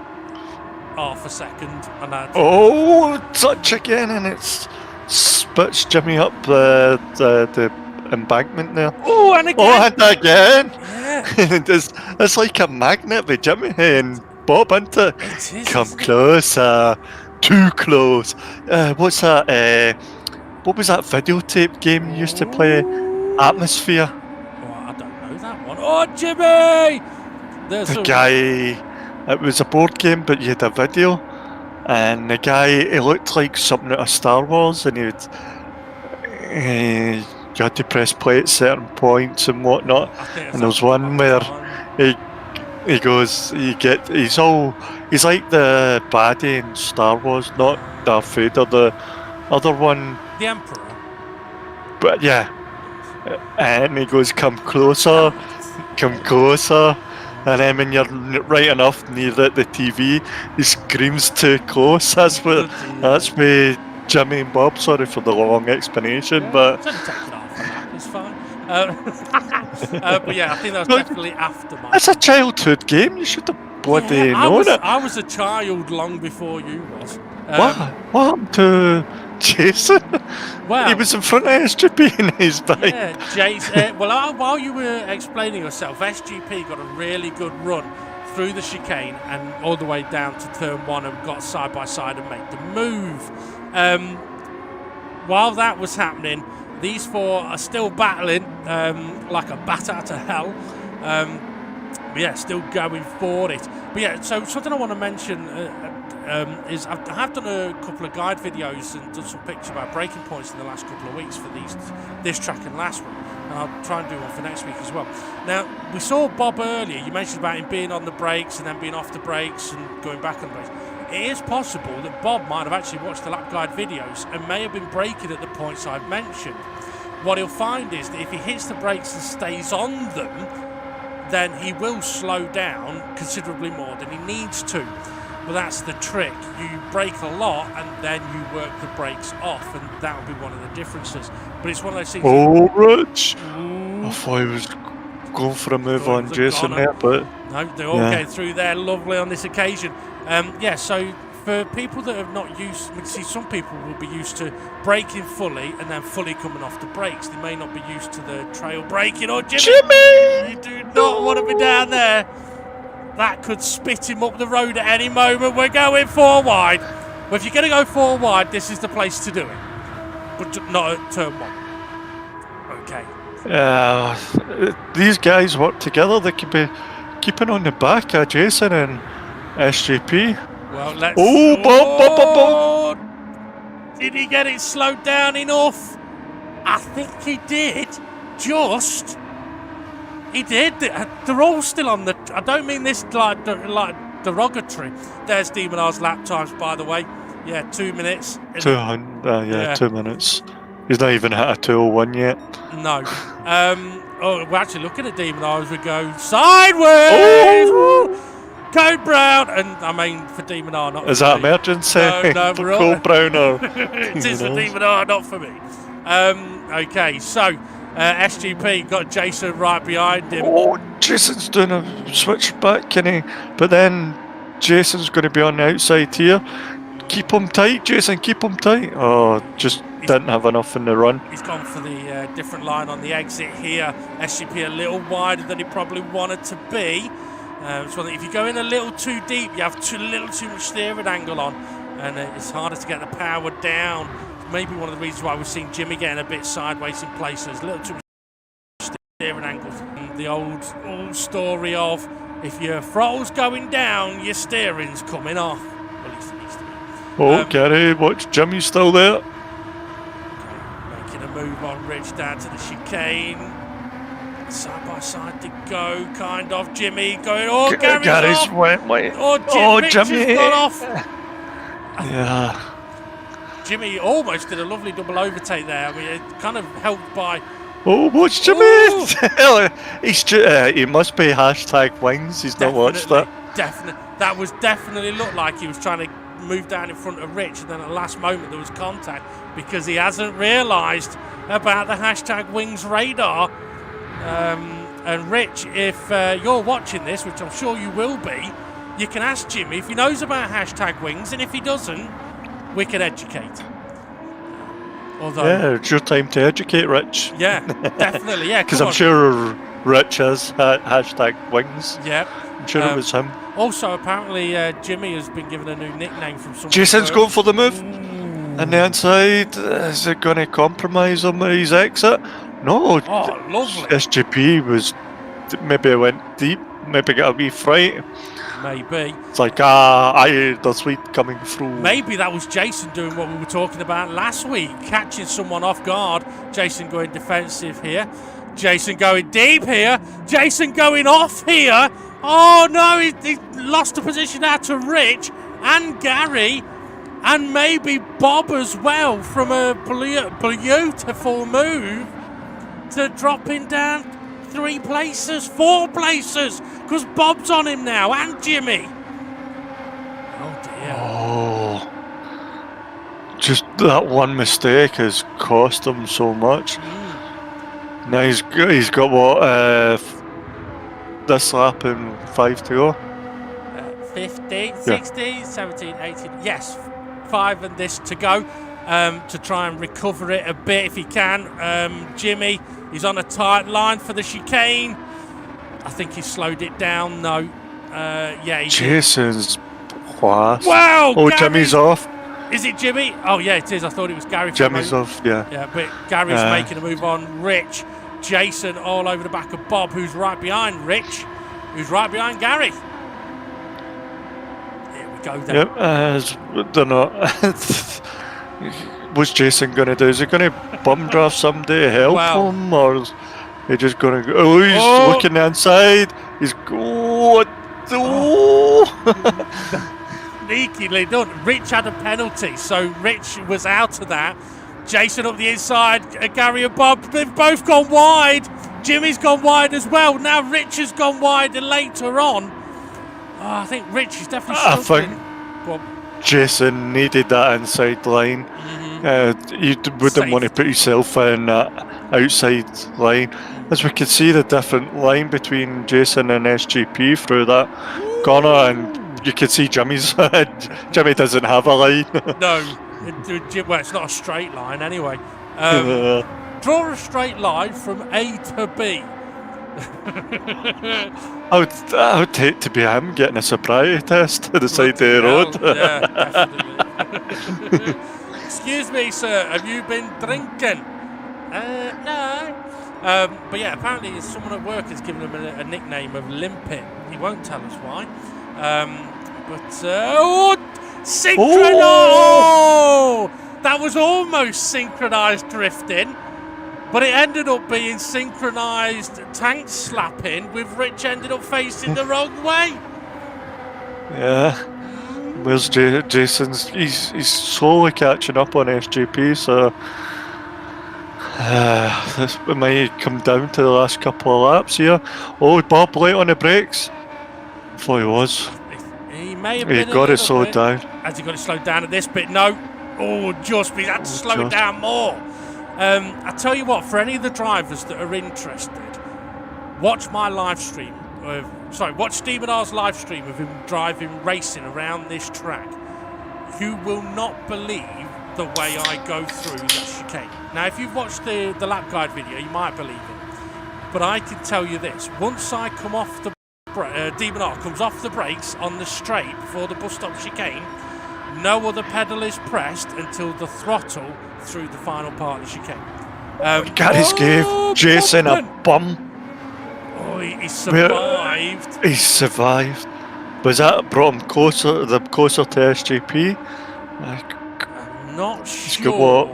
half a second, and that. Touch again, and it spits Jimmy up the embankment there. And again. And again. Yeah. it's like a magnet with Jimmy and Bob into it. Come closer. Too close. What's that? What was that videotape game you used to play? Atmosphere. I don't know that one. Jimmy! The guy. It was a board game, but you had a video, and the guy, he looked like something out of Star Wars, and you had to press play at certain points and whatnot. And there was one where he goes, he's like the baddie in Star Wars, not Darth Vader, the other one. The Emperor. But yeah. And he goes, come closer. And then when you're right enough near the TV, he screams too close. That's me, Jimmy and Bob. Sorry for the long explanation, but it's fine. But yeah, I think that was definitely after my. It's a childhood game. You should have bloody known it. I was a child long before you was. What happened to Jason? Well, he was in front of SGP in his bike. Yeah, Jason. While you were explaining yourself, SGP got a really good run through the chicane and all the way down to turn 1 and got side by side and made the move. While that was happening, these 4 are still battling like a bat out of hell. But yeah, still going for it. But yeah, so something I want to mention is I have done a couple of guide videos and done some pictures about braking points in the last couple of weeks for this track and last one. And I'll try and do one for next week as well. Now, we saw Bob earlier. You mentioned about him being on the brakes and then being off the brakes and going back on the brakes. It is possible that Bob might have actually watched the lap guide videos and may have been braking at the points I've mentioned. What he'll find is that if he hits the brakes and stays on them, then he will slow down considerably more than he needs to. But that's the trick. You brake a lot and then you work the brakes off, and that will be one of the differences. But it's one of those things. Oh, Rich! I thought he was going for a move on Jason there, but no, they're all getting through there lovely on this occasion. So for people that have not used, see, some people will be used to braking fully and then fully coming off the brakes. They may not be used to the trail braking. Or Jimmy, you do not want to be down there. That could spit him up the road at any moment. We're going 4 wide. Well, if you're going to go 4 wide, this is the place to do it. But not at turn 1. Okay. These guys work together. They could be keeping on the back of Jason and SJP. Well, let's... Oh, boom. Did he get it slowed down enough? I think he did. Just... He did. They're all still on the... I don't mean this like derogatory. There's Demonar's lap times, by the way. Yeah, 2 minutes. 2 minutes. He's not even hit a 2:01 yet. No. We're actually looking at Demonar as we go sideways. Oh! Code Brown, and I mean for Demonar, not. Is for that me. emergency? No, for Code Brown or it is for Demonar, not for me. Okay, so SGP got Jason right behind him. Oh, Jason's doing a switch back, can he? But then Jason's going to be on the outside here. Keep him tight, Jason. Keep him tight. Oh, just didn't have enough in the run. He's gone for the different line on the exit here. SGP a little wider than he probably wanted to be. So if you go in a little too deep, you have a little too much steering angle on, and it's harder to get the power down. Maybe one of the reasons why we've seen Jimmy getting a bit sideways in places, a little too much steering angles. And the old story of if your throttle's going down, your steering's coming off. Well, at least it needs to be. Oh, Gary, watch, Jimmy's still there. Okay, making a move on Rich down to the chicane. Side by side to go, kind of. Jimmy going. Oh, Gary's off. Wait. Oh, Jimmy has gone off. Yeah. Jimmy almost did a lovely double overtake there. I mean, it kind of helped by. Oh, watch Jimmy! He must be #wings. He's not watched that. Definitely. That was definitely looked like he was trying to move down in front of Rich, and then at the last moment there was contact because he hasn't realised about the #wings radar. And Rich, if you're watching this, which I'm sure you will be, you can ask Jimmy if he knows about #wings, and if he doesn't, we can educate. Although, it's your time to educate Rich. Yeah, definitely, yeah. Because I'm sure Rich has #wings. Yeah. I'm sure it was him. Also, apparently, Jimmy has been given a new nickname from someone. Jason's going for the move. And the inside, is it going to compromise him at his exit? No. Oh, lovely. SGP was, maybe it went deep, maybe got a wee fright. Maybe. It's like, the sweet coming through. Maybe that was Jason doing what we were talking about last week, catching someone off guard. Jason going defensive here. Jason going deep here. Jason going off here. Oh, no, he lost the position out to Rich and Gary. And maybe Bob as well from a beautiful move to dropping down 3 places, 4 places, because Bob's on him now and Jimmy. Oh dear. Oh, just that one mistake has cost him so much. Now he's got what, this lap and 5 to go. 15, 16, 17, 18. Yes, 5 and this to go. To try and recover it a bit if he can. Jimmy, he's on a tight line for the chicane. I think he slowed it down. No. Yeah, he Jason's class. Wow! Oh, Gary. Jimmy's off. Is it Jimmy? Oh, yeah, it is. I thought it was Gary. Jimmy's off, yeah. Yeah, but Gary's making a move on Rich. Jason all over the back of Bob, who's right behind Rich, who's right behind Gary. Here we go then. Yep, they're not. What's Jason going to do? Is he going to bum draft somebody to help him, or is he just going to go? Oh, he's looking inside. He's Sneakily done. Rich had a penalty, so Rich was out of that. Jason up the inside, Gary and Bob, they've both gone wide. Jimmy's gone wide as well. Now Rich has gone wide, and later on, I think Rich is definitely struggling. I think Jason needed that inside line. You wouldn't want to put yourself in that outside line. As we can see the different line between Jason and SGP through that corner, and you can see Jimmy's. Jimmy doesn't have a line. No, well, it's not a straight line anyway. Draw a straight line from A to B. I would hate to be him getting a sobriety test to the side of the road. Yeah, definitely. Excuse me, sir, have you been drinking? No. But yeah, apparently someone at work has given him a nickname of Limpet. He won't tell us why. Synchronised! Oh! That was almost synchronised drifting, but it ended up being synchronised tank slapping, with Rich ended up facing the wrong way. Yeah. Where's Jason's? He's slowly catching up on SGP, so this might come down to the last couple of laps here. Oh, Bob late on the brakes. I thought he was. He may have been. He got it slowed down. Has he got it slowed down at this bit? No. Oh, just, but he's had to slow it down more. I tell you what, for any of the drivers that are interested, watch my live stream. Watch Stephen R's live stream of him racing around this track. You will not believe the way I go through that chicane. Now, if you've watched the lap guide video, you might believe it. But I can tell you this: once I come off the Demon R comes off the brakes on the straight before the bus stop chicane, no other pedal is pressed until the throttle through the final part of the chicane. Gary's gave Jason a bum. Oh, he survived. He survived. Was that brought him closer to SGP? I'm not sure. Got what?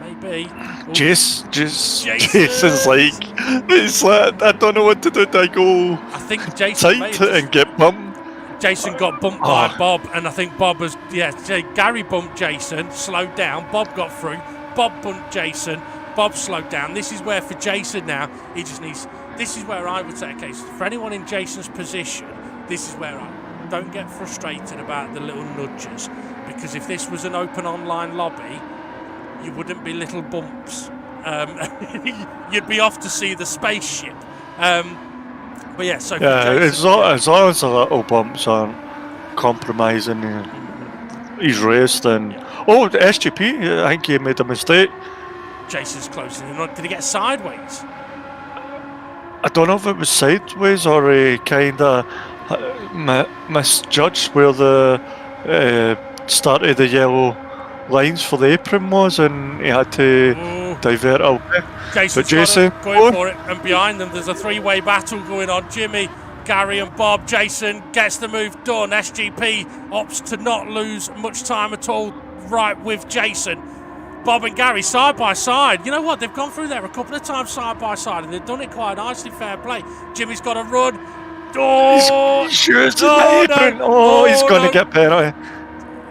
Maybe. Jason's like, I don't know what to do. I go I think Jason tight and get bumped. Jason got bumped by Bob, and I think Bob was, Gary bumped Jason, slowed down, Bob got through, Bob bumped Jason, Bob slowed down. This is where for Jason now, he just needs, this is where I would say, okay, so for anyone in Jason's position, this is where I don't get frustrated about the little nudges, because if this was an open online lobby, you wouldn't be little bumps. You'd be off to see the spaceship. But yeah, so as long as the little bumps aren't compromising his race, then the SGP, I think he made a mistake. Jason's closing in. Did he get sideways? I don't know if it was sideways or he kind of misjudged where the start of the yellow lines for the apron was, and he had to divert away. Jason going for it, and behind them there's a three-way battle going on. Jimmy, Gary and Bob. Jason gets the move done. SGP opts to not lose much time at all right with Jason. Bob and Gary side by side. You know what, they've gone through there a couple of times side by side, and they've done it quite nicely. Fair play. Jimmy's got a run. He's going to get penalty.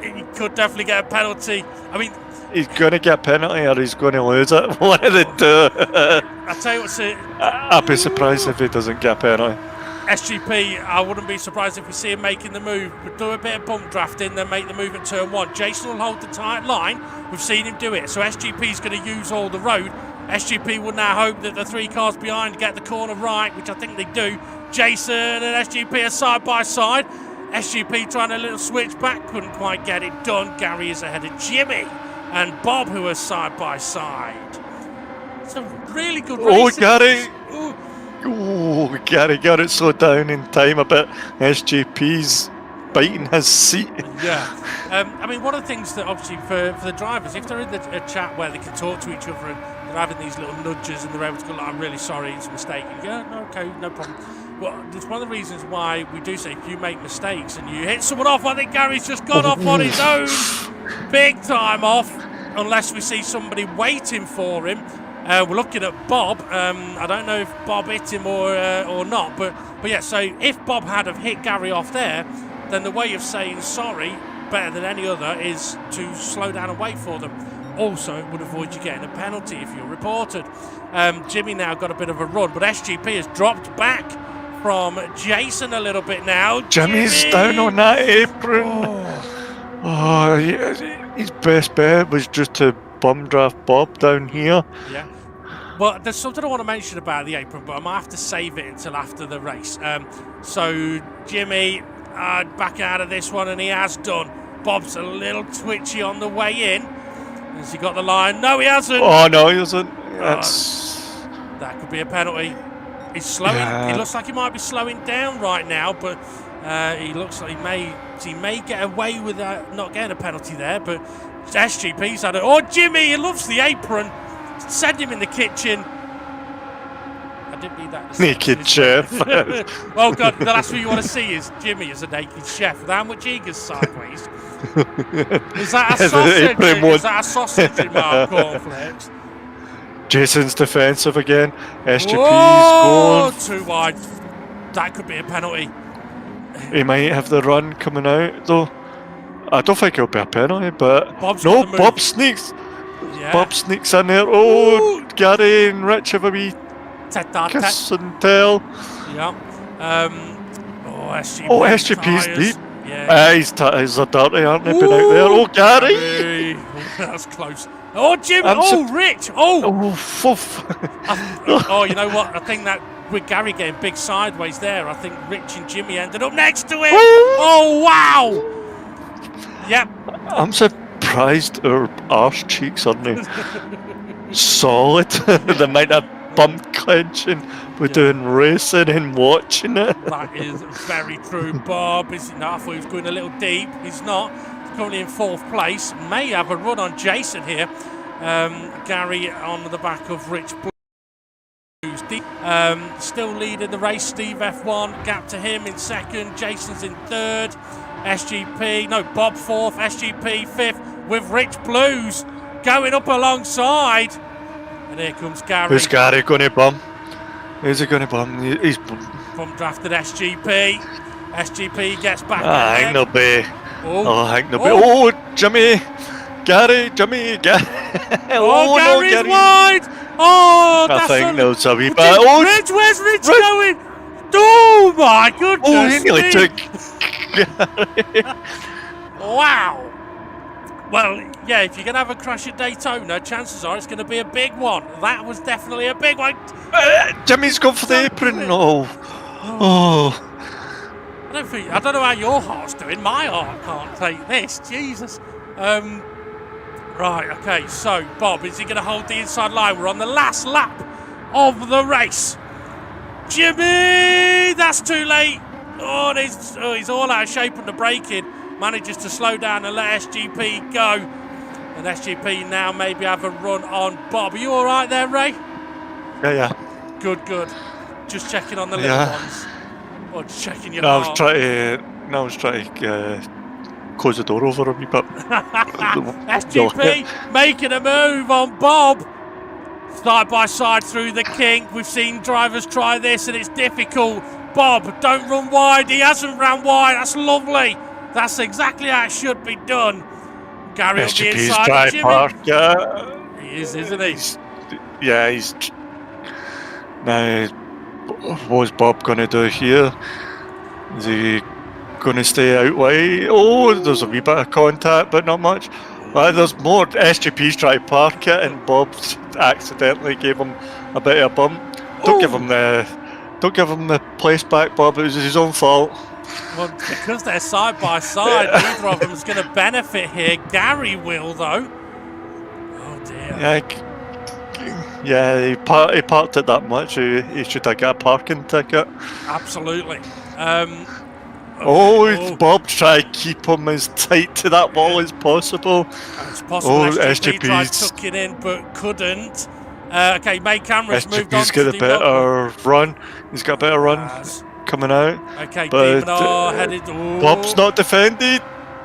He could definitely get a penalty. I mean, he's going to get a penalty or he's going to lose it. One of the two. I tell you what, I'd be surprised if he doesn't get a penalty. SGP, I wouldn't be surprised if we see him making the move. But do a bit of bump drafting, then make the move at turn one. Jason will hold the tight line. We've seen him do it. So SGP's going to use all the road. SGP will now hope that the three cars behind get the corner right, which I think they do. Jason and SGP are side by side. SGP trying a little switch back, couldn't quite get it done. Gary is ahead of Jimmy and Bob, who are side by side. It's a really good race. Gary! Gary got it slowed down in time a bit. SGP's biting his seat. Yeah. I mean, one of the things that obviously for the drivers, if they're in a chat where they can talk to each other and they're having these little nudges and they're able to go, like, I'm really sorry, it's a mistake. And you go, no, okay, no problem. Well, it's one of the reasons why we do say if you make mistakes and you hit someone off, I think Gary's just gone off on his own. Big time off, unless we see somebody waiting for him. We're looking at Bob. I don't know if Bob hit him or not, but yeah. So if Bob had have hit Gary off there, then the way of saying sorry, better than any other, is to slow down and wait for them. Also, it would avoid you getting a penalty if you're reported. Jimmy now got a bit of a run, but SGP has dropped back from Jason a little bit now. Jimmy's down on that apron. Oh, his best bet was just to bum draft Bob down here. Yeah. Well, there's something I want to mention about the apron, but I might have to save it until after the race. So Jimmy back out of this one, and he has done. Bob's a little twitchy on the way in. Has he got the line? No, he hasn't. Oh, no, he hasn't. That could be a penalty. He's slowing. Yeah. He looks like he might be slowing down right now, but he looks like he may get away with not getting a penalty there. But SGP's had it. Oh, Jimmy, he loves the apron. Send him in the kitchen. I didn't mean that. Naked chef. Oh God, the last thing you want to see is Jimmy as a naked chef with how much he goes sideways. Is that a sausage? Is that a sausage in my cornflakes? Jason's defensive again. SGP's going. Too wide. That could be a penalty. He might have the run coming out though. I don't think it'll be a penalty, but Bob sneaks. Yeah. Bob sneaks in there. Oh, ooh. Gary and Rich have a wee kiss and tell. Yeah. SGP's deep. Yeah. He's a dirty, aren't they? Been out there. Oh, Gary. That's close. Oh, Jim. Rich. You know what? I think that with Gary getting big sideways there, I think Rich and Jimmy ended up next to him. Oh, wow. Yep. I'm surprised our arse cheeks aren't solid. The amount of bump clenching we're doing racing and watching it. That is very true. Bob is not. I thought he was going a little deep. He's not. He's currently in 4th place. May have a run on Jason here. Gary on the back of Rich Blues. Still leading the race. Steve F1 gap to him in 2nd. Jason's in 3rd. Bob 4th. SGP 5th with Rich Blues going up alongside. And here comes Gary. Who's Gary going to bum? Who's he going to bum? He's bum drafted SGP. SGP gets back. I think they'll be. Oh, Jimmy. Gary. Gary's wide. Oh, I think there's a wee bit. Rich, where's Rich going? Oh my goodness. Oh, he nearly took. Wow. Well, yeah, if you're going to have a crash at Daytona, chances are it's going to be a big one. That was definitely a big one. Jimmy's gone for the apron. Oh. I don't know how your heart's doing. My heart can't take this. Jesus. Right, okay, so Bob, is he going to hold the inside line? We're on the last lap of the race. Jimmy! That's too late. Oh, he's all out of shape on the braking. Manages to slow down and let SGP go. And SGP now maybe have a run on Bob. Are you all right there, Ray? Yeah. Good. Just checking on the little ones. Or just checking your heart. I was trying to close the door over a wee bit. SGP making a move on Bob. Side by side through the kink. We've seen drivers try this and it's difficult. Bob, don't run wide. He hasn't run wide. That's lovely. That's exactly how it should be done. Gary on the inside of Jimmy. Park, He is, isn't he? He's... Now, what's Bob going to do here? Is he going to stay out wide? Oh, there's a wee bit of contact, but not much. There's more. SGP's trying to park it, and Bob accidentally gave him a bit of a bump. Don't give him the place back, Bob. It was his own fault. Well, because they're side by side, neither of them is going to benefit here. Gary will, though. Oh dear. Yeah, he parked it that much. He should have got a parking ticket. Absolutely. Oh, Bob try to keep him as tight to that wall as possible. It's possible SGP tried tucking in but couldn't. Okay, main camera's moved on SGP's got a better run. He's got a better run coming out. Okay, Demon R headed. Bob's not defended.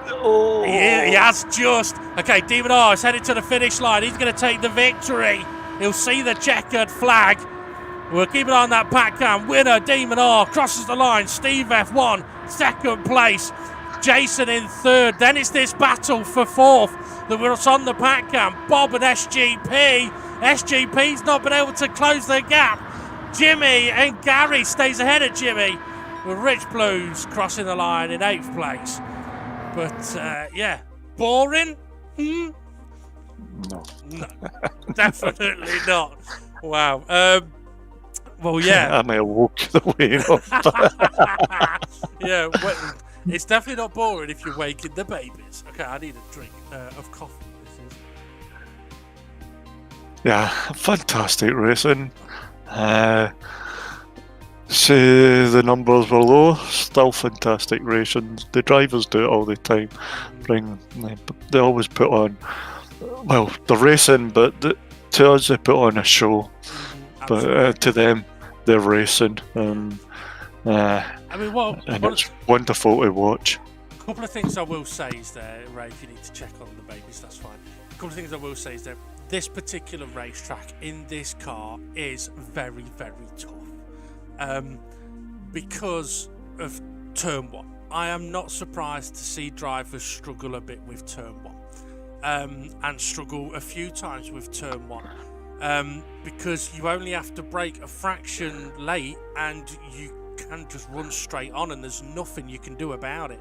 Oh. He has just. Okay, Demon R is headed to the finish line. He's going to take the victory. He'll see the checkered flag. We'll keep an eye on that pack cam. Winner, Demon R, crosses the line. Steve F1, second place. Jason in third. Then it's this battle for fourth that was on the pack cam. Bob and SGP. SGP's not been able to close the gap. Jimmy and Gary stays ahead of Jimmy, with Rich Blues crossing the line in 8th place. But, yeah, boring? No. No, definitely not. Wow. Well, yeah. I may have walked the way up. Yeah, well, it's definitely not boring if you're waking the babies. Okay, I need a drink of coffee. Yeah, fantastic racing. Say the numbers were low, still fantastic racing. The drivers do it all the time. They always put on, well, the racing, but to us they put on a show. But to them, they're racing. I mean, it's wonderful to watch. A couple of things I will say is there, Ray, if you need to check on the babies, that's fine. A couple of things I will say is that this particular racetrack in this car is very, very tough. Because of turn 1. I am not surprised to see drivers struggle a bit with turn 1 and struggle a few times with turn 1 because you only have to brake a fraction late and you can just run straight on and there's nothing you can do about it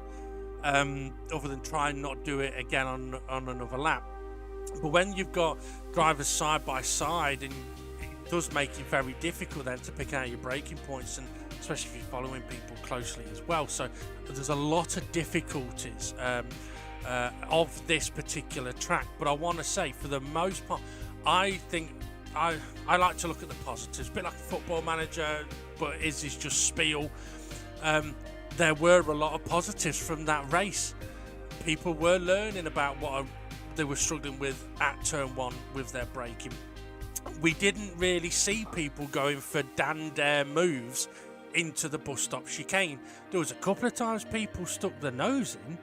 other than try and not do it again on another lap. But when you've got drivers side by side, and it does make it very difficult then to pick out your braking points, and especially if you're following people closely as well. So there's a lot of difficulties of this particular track. But I want to say, for the most part, I think I like to look at the positives, a bit like a Football Manager, but is just spiel. There were a lot of positives from that race. People were learning about what they were struggling with at turn 1 with their braking. We didn't really see people going for dare moves into the bus stop chicane. There was a couple of times people stuck their nose in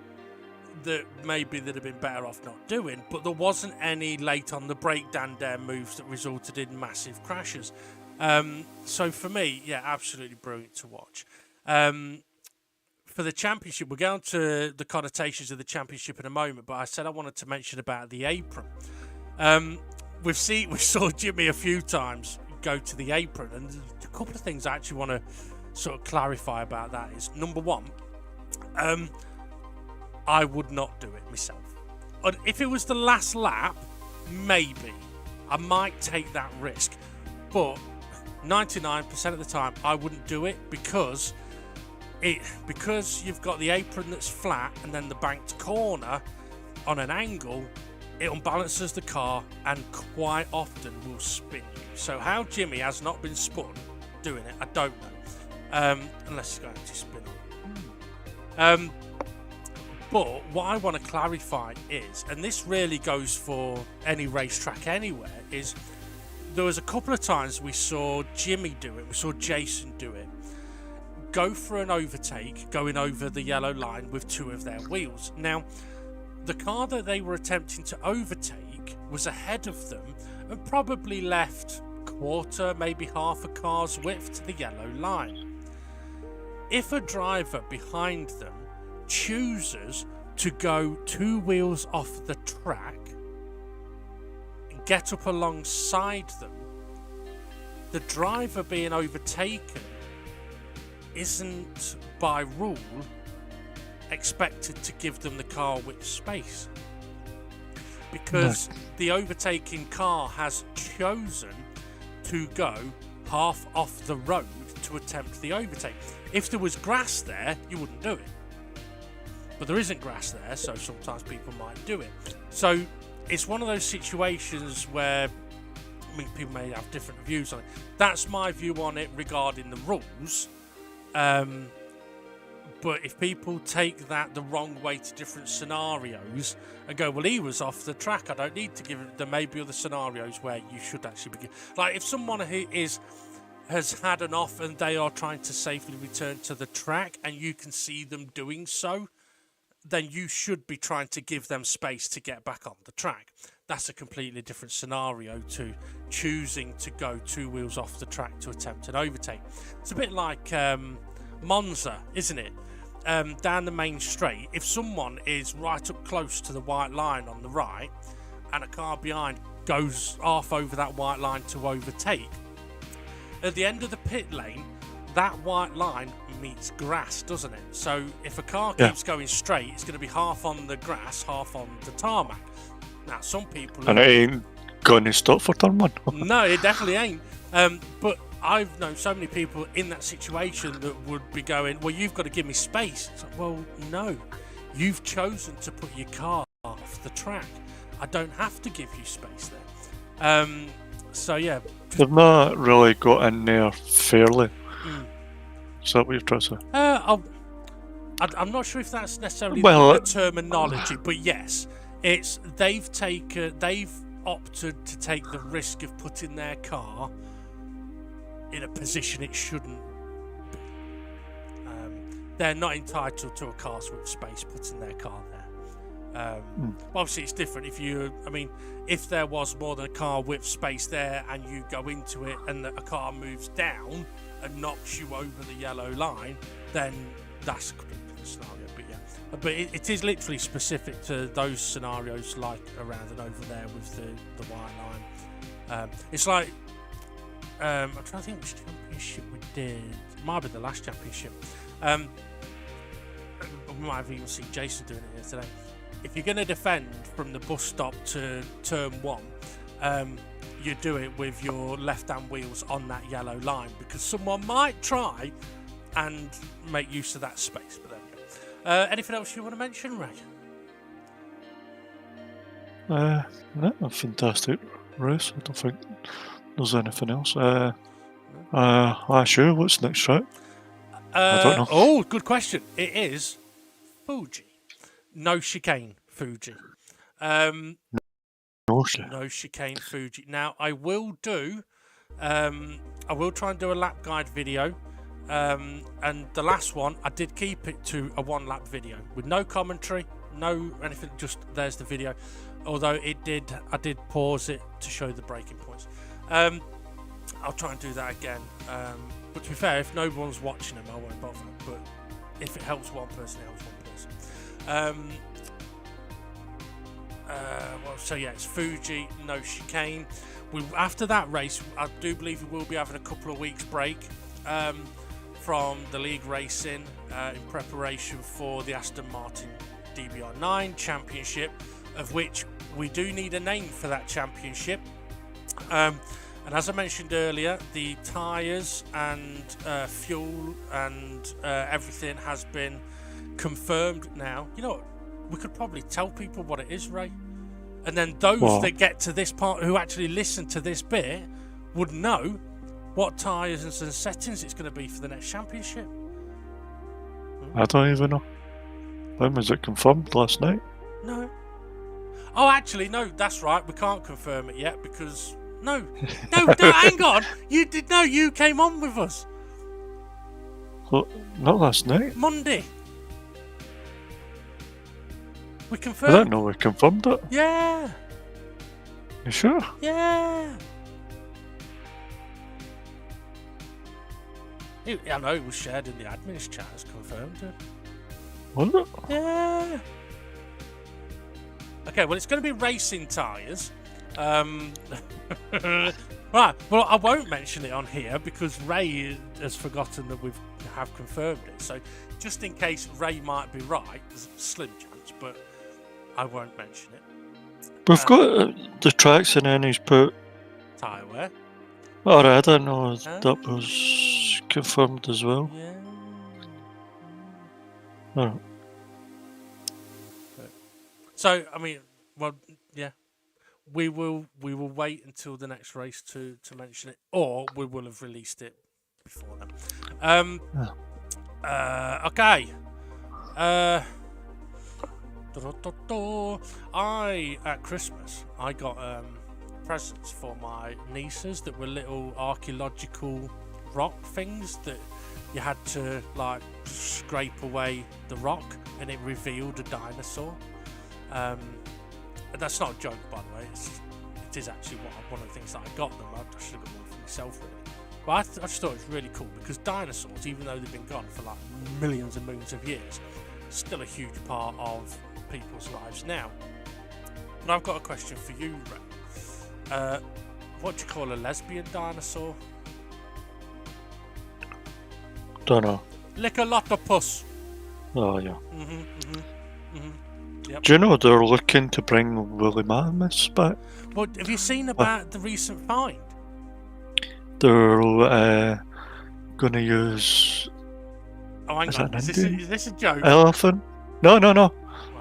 that maybe they'd have been better off not doing, but there wasn't any late on the brake dare moves that resulted in massive crashes. So for me, yeah, absolutely brilliant to watch. For the championship, we'll get on to the connotations of the championship in a moment, but I said I wanted to mention about the apron. We saw Jimmy a few times go to the apron, and a couple of things I actually want to sort of clarify about that is, number one, I would not do it myself. If it was the last lap, maybe I might take that risk, but 99% of the time I wouldn't do it because you've got the apron that's flat and then the banked corner on an angle, it unbalances the car and quite often will spin you. So how Jimmy has not been spun doing it, I don't know, unless he's going to spin on. But what I want to clarify is, and this really goes for any racetrack anywhere, is there was a couple of times we saw Jimmy do it, we saw Jason do it, go for an overtake, going over the yellow line with two of their wheels. Now, the car that they were attempting to overtake was ahead of them and probably left quarter, maybe half a car's width to the yellow line. If a driver behind them chooses to go two wheels off the track and get up alongside them, the driver being overtaken isn't by rule expected to give them the car width space, because the overtaking car has chosen to go half off the road to attempt the overtake. If there was grass there, you wouldn't do it, but there isn't grass there, so sometimes people might do it. So it's one of those situations where, I mean, people may have different views on it. That's my view on it regarding the rules. But if people take that the wrong way to different scenarios and go, well, he was off the track, I don't need to give it. There may be other scenarios where you should actually be. Like if someone has had an off and they are trying to safely return to the track and you can see them doing so, then you should be trying to give them space to get back on the track. That's a completely different scenario to choosing to go 2 wheels off the track to attempt an overtake. It's a bit like Monza, isn't it? Down the main straight, if someone is right up close to the white line on the right and a car behind goes half over that white line to overtake, at the end of the pit lane, that white line meets grass, doesn't it? So if a car keeps going straight, it's going to be half on the grass, half on the tarmac. Now, some people... And it ain't going to stop for turn one. No, it definitely ain't. But I've known so many people in that situation that would be going, well, you've got to give me space. It's like, well, no. You've chosen to put your car off the track. I don't have to give you space there. So, yeah. They've not really got in there fairly. Is that what you're trying to say? I'm not sure if that's necessarily the terminology, but yes, it's they've opted to take the risk of putting their car in a position it shouldn't be. They're not entitled to a car with space putting their car there. Obviously, it's different if there was more than a car width space there and you go into it and a car moves down and knocks you over the yellow line, then that's a completely different scenario. But yeah, but it is literally specific to those scenarios, like around and over there with the white line. It's like I'm trying to think which championship we did. It might be the last championship. We might have even seen Jason doing it here today. If you're going to defend from the bus stop to turn one, you do it with your left-hand wheels on that yellow line, because someone might try and make use of that space. But there you go. Anything else you want to mention, Ray? No, a fantastic race. I don't think there's anything else. Sure. What's next, right? I don't know. Oh, good question. It is Fuji. No chicane, Fuji. No chicane, Fuji. Now, I will try and do a lap guide video. And the last one, I did keep it to a 1-lap video with no commentary, no anything, just there's the video. Although I did pause it to show the braking points. I'll try and do that again. But to be fair, if no one's watching them, I won't bother. But if it helps one person, it helps one person. So yeah, it's Fuji, no chicane. After that race, I do believe we will be having a couple of weeks break from the league racing in preparation for the Aston Martin DBR9 Championship, of which we do need a name for that championship. And as I mentioned earlier, the tyres and fuel and everything has been confirmed now. You know what? We could probably tell people what it is, Ray. And then those that get to this part, who actually listen to this bit, would know what tyres and settings it's going to be for the next championship. I don't even know. When was it confirmed? Last night? No. Oh, actually, no, that's right. We can't confirm it yet because... No, hang on. You did know you came on with us. Well, not last night. Monday. We I confirmed. don't know we confirmed it. Yeah. You sure? Yeah. I know it was shared in the admin's chat as confirmed. Was it? Yeah. Okay, well, it's going to be racing tyres. Right, well, I won't mention it on here because Ray has forgotten that we have confirmed it. So, just in case Ray might be right, there's a slim chance, but I won't mention it. We've got the tracks and then he's put... Tyre wear. Alright, I don't know that was confirmed as well. Yeah. Oh. So, I mean, well, yeah. We will wait until the next race to mention it, or we will have released it before then. Okay, At Christmas, I got presents for my nieces that were little archaeological rock things that you had to like scrape away the rock and it revealed a dinosaur. That's not a joke, by the way. It is actually one of the things that I got them. I should have got one for myself, really. But I just thought it was really cool because dinosaurs, even though they've been gone for like millions and millions of years, still a huge part of people's lives now. But I've got a question for you, Ray. What do you call a lesbian dinosaur? Don't know. Lickalotopus. Oh, yeah. Yep. Do you know they're looking to bring woolly mammoths back? But have you seen about the recent find? They're going to use... Oh, hang on. Is this a joke? Elephant? No.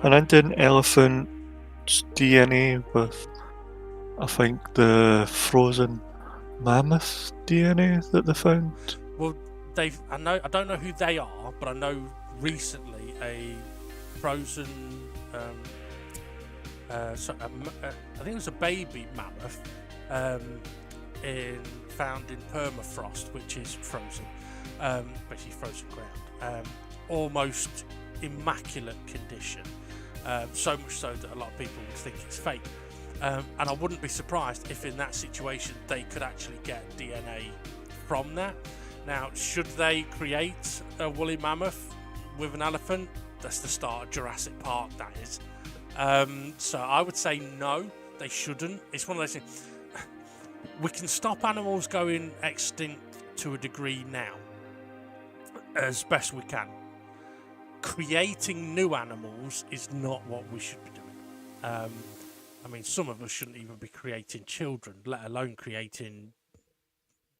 An Indian elephant DNA with, I think, the frozen mammoth DNA that they found. Well, I don't know who they are, but I know recently a frozen, I think it was a baby mammoth, found in permafrost, which is frozen, basically frozen ground, almost immaculate condition, so much so that a lot of people would think it's fake. And I wouldn't be surprised if in that situation they could actually get DNA from that. Now, should they create a woolly mammoth with an elephant? That's the start of Jurassic Park, that is. So I would say no, they shouldn't. It's one of those things. We can stop animals going extinct to a degree now, as best we can. Creating new animals is not what we should be doing. I mean, some of us shouldn't even be creating children, let alone creating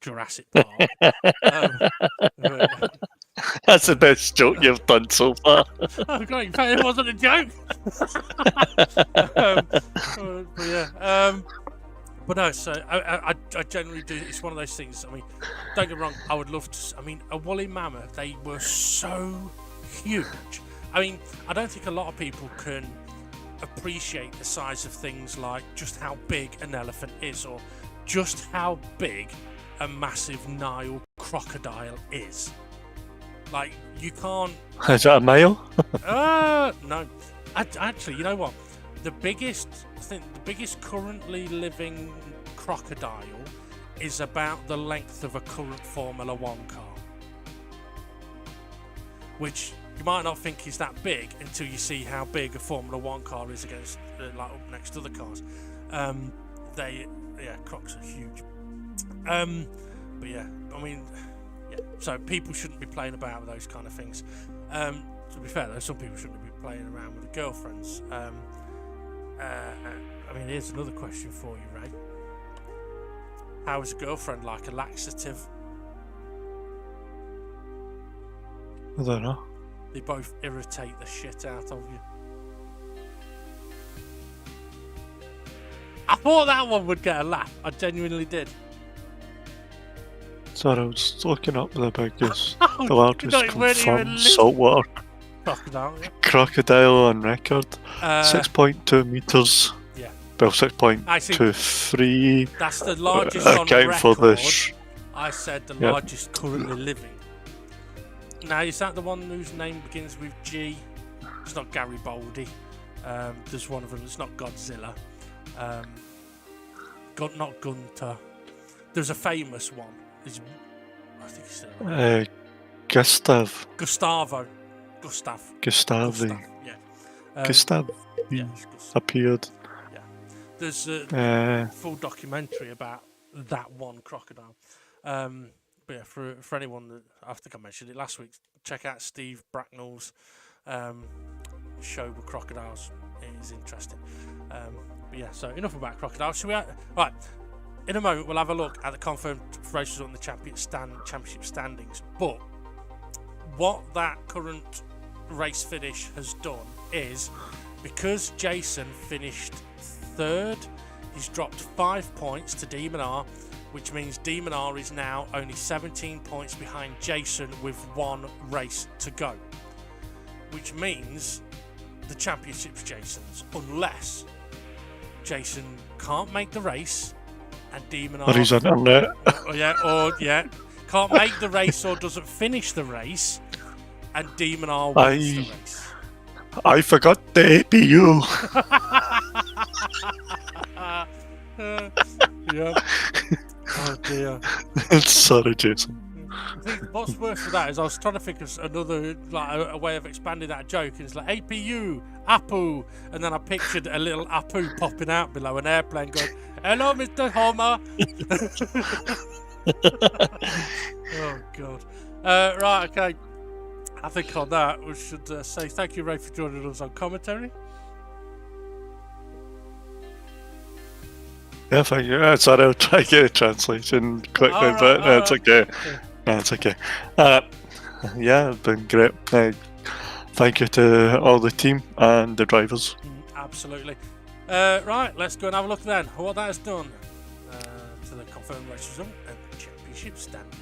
Jurassic Park. That's the best joke you've done so far. Oh, great! It wasn't a joke. But yeah, but no. So I generally do. It's one of those things. I mean, don't get me wrong. I would love to. I mean, a woolly mammoth. They were so huge. I mean, I don't think a lot of people can appreciate the size of things like just how big an elephant is, or just how big a massive Nile crocodile is. Like, you can't... Is that a mile? No. Actually, you know what? I think the biggest currently living crocodile is about the length of a current Formula 1 car. Which you might not think is that big until you see how big a Formula 1 car is against, like, up next to the cars. Crocs are huge. But yeah, I mean, yeah. So people shouldn't be playing about with those kind of things. To be fair though, some people shouldn't be playing around with their girlfriends. I mean, here's another question for you, Ray. How is a girlfriend like a laxative? I don't know. They both irritate the shit out of you. I thought that one would get a laugh. I genuinely did. Sorry, I was looking up the biggest, Oh, the largest you weren't even confirmed listening. saltwater Crocodile, yeah. crocodile on record. 6.2 metres. Yeah. Well, I see. 6.23. That's the largest on Account record. for the I said the Yep. largest currently living. Now, is that the one whose name begins with G? It's not Garibaldi. There's one of them. It's not Godzilla. Not Gunter. There's a famous one. I think it's still Gustav. Gustavo. Gustavi. Yeah. Gustav Yeah, it's Gustav. appeared. Yeah. There's a Uh, full documentary about that one crocodile. But yeah, for anyone that, I think I mentioned it last week, check out Steve Bracknell's show with crocodiles. It is interesting. But yeah, so enough about crocodiles. Should we? Right. In a moment, we'll have a look at the confirmed races on the championship standings. But what that current race finish has done is, because Jason finished third, he's dropped 5 points to Demon R, which means Demon R is now only 17 points behind Jason with one race to go. which means the championship's Jason's, unless Jason can't make the race and Demon Or he's on it. can't make the race or doesn't finish the race, and Demon R wins the race. I forgot the APU. Yeah. Oh dear. Sorry, Jason. I think what's worse for that is I was trying to think of another, like a way of expanding that joke, and it's like APU, Apu, and then I pictured a little Apu popping out below an airplane going, "Hello, Mr. Homer." Oh God. Right, okay. I think on that we should say thank you, Ray, for joining us on commentary. Yeah, thank you. Sorry, I'll try to get a translation quickly, but it's okay. No, it's okay. Yeah, it's been great. Thank you to all the team and the drivers. Absolutely. Right, let's go and have a look then what that has done to the confirmed race result and the championship standings.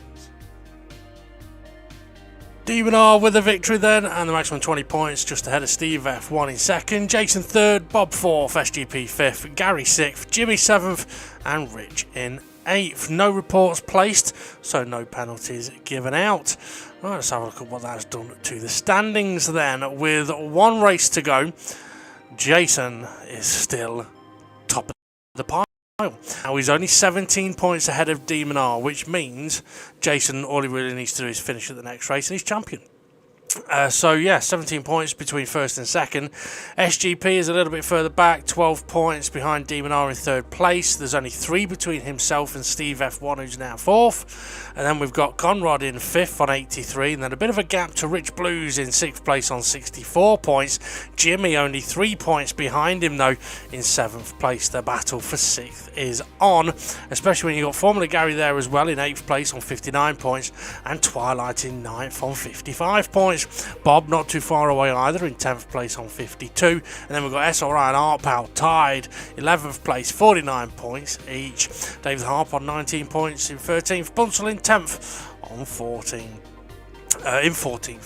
Demon R with the victory then, and the maximum 20 points, just ahead of Steve F1 in second, Jason third, Bob fourth, SGP fifth, Gary sixth, Jimmy seventh, and Rich in 8th. No reports placed, so no penalties given out. Right, let's have a look at what that has done to the standings then. With one race to go, Jason is still top of the pile. Now he's only 17 points ahead of Demon R, which means Jason, all he really needs to do is finish at the next race and he's champion. So yeah, 17 points between first and second. SGP is a little bit further back, 12 points behind Demon R in third place. There's only 3 between himself and Steve F1, who's now fourth. And then we've got Conrad in fifth on 83, and then a bit of a gap to Rich Blues in sixth place on 64 points. Jimmy only 3 points behind him though in seventh place. The battle for sixth is on, especially when you got Formula Gary there as well in eighth place on 59 points, and Twilight in ninth on 55 points. Bob not too far away either in 10th place on 52, and then we've got SRI and Arpal tied 11th place, 49 points each. David Harp on 19 points in 13th, Bunsell in 10th on 14th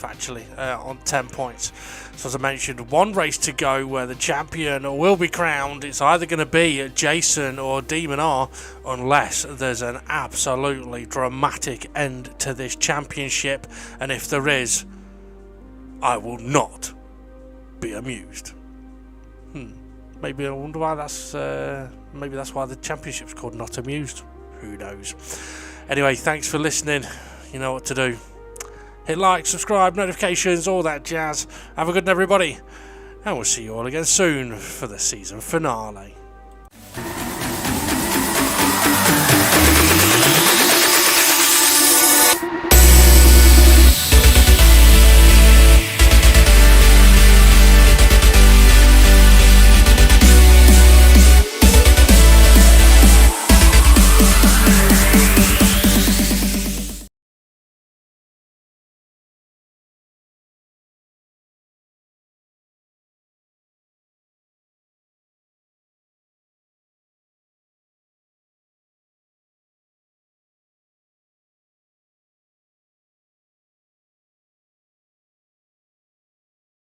actually, on 10 points. So as I mentioned, one race to go where the champion will be crowned. It's either going to be Jason or Demon R, unless there's an absolutely dramatic end to this championship, and if there is, I will not be amused. Maybe I wonder why that's. Maybe that's why the championship's called Not Amused. Who knows? Anyway, thanks for listening. You know what to do. Hit like, subscribe, notifications, all that jazz. Have a good one, everybody, and we'll see you all again soon for the season finale.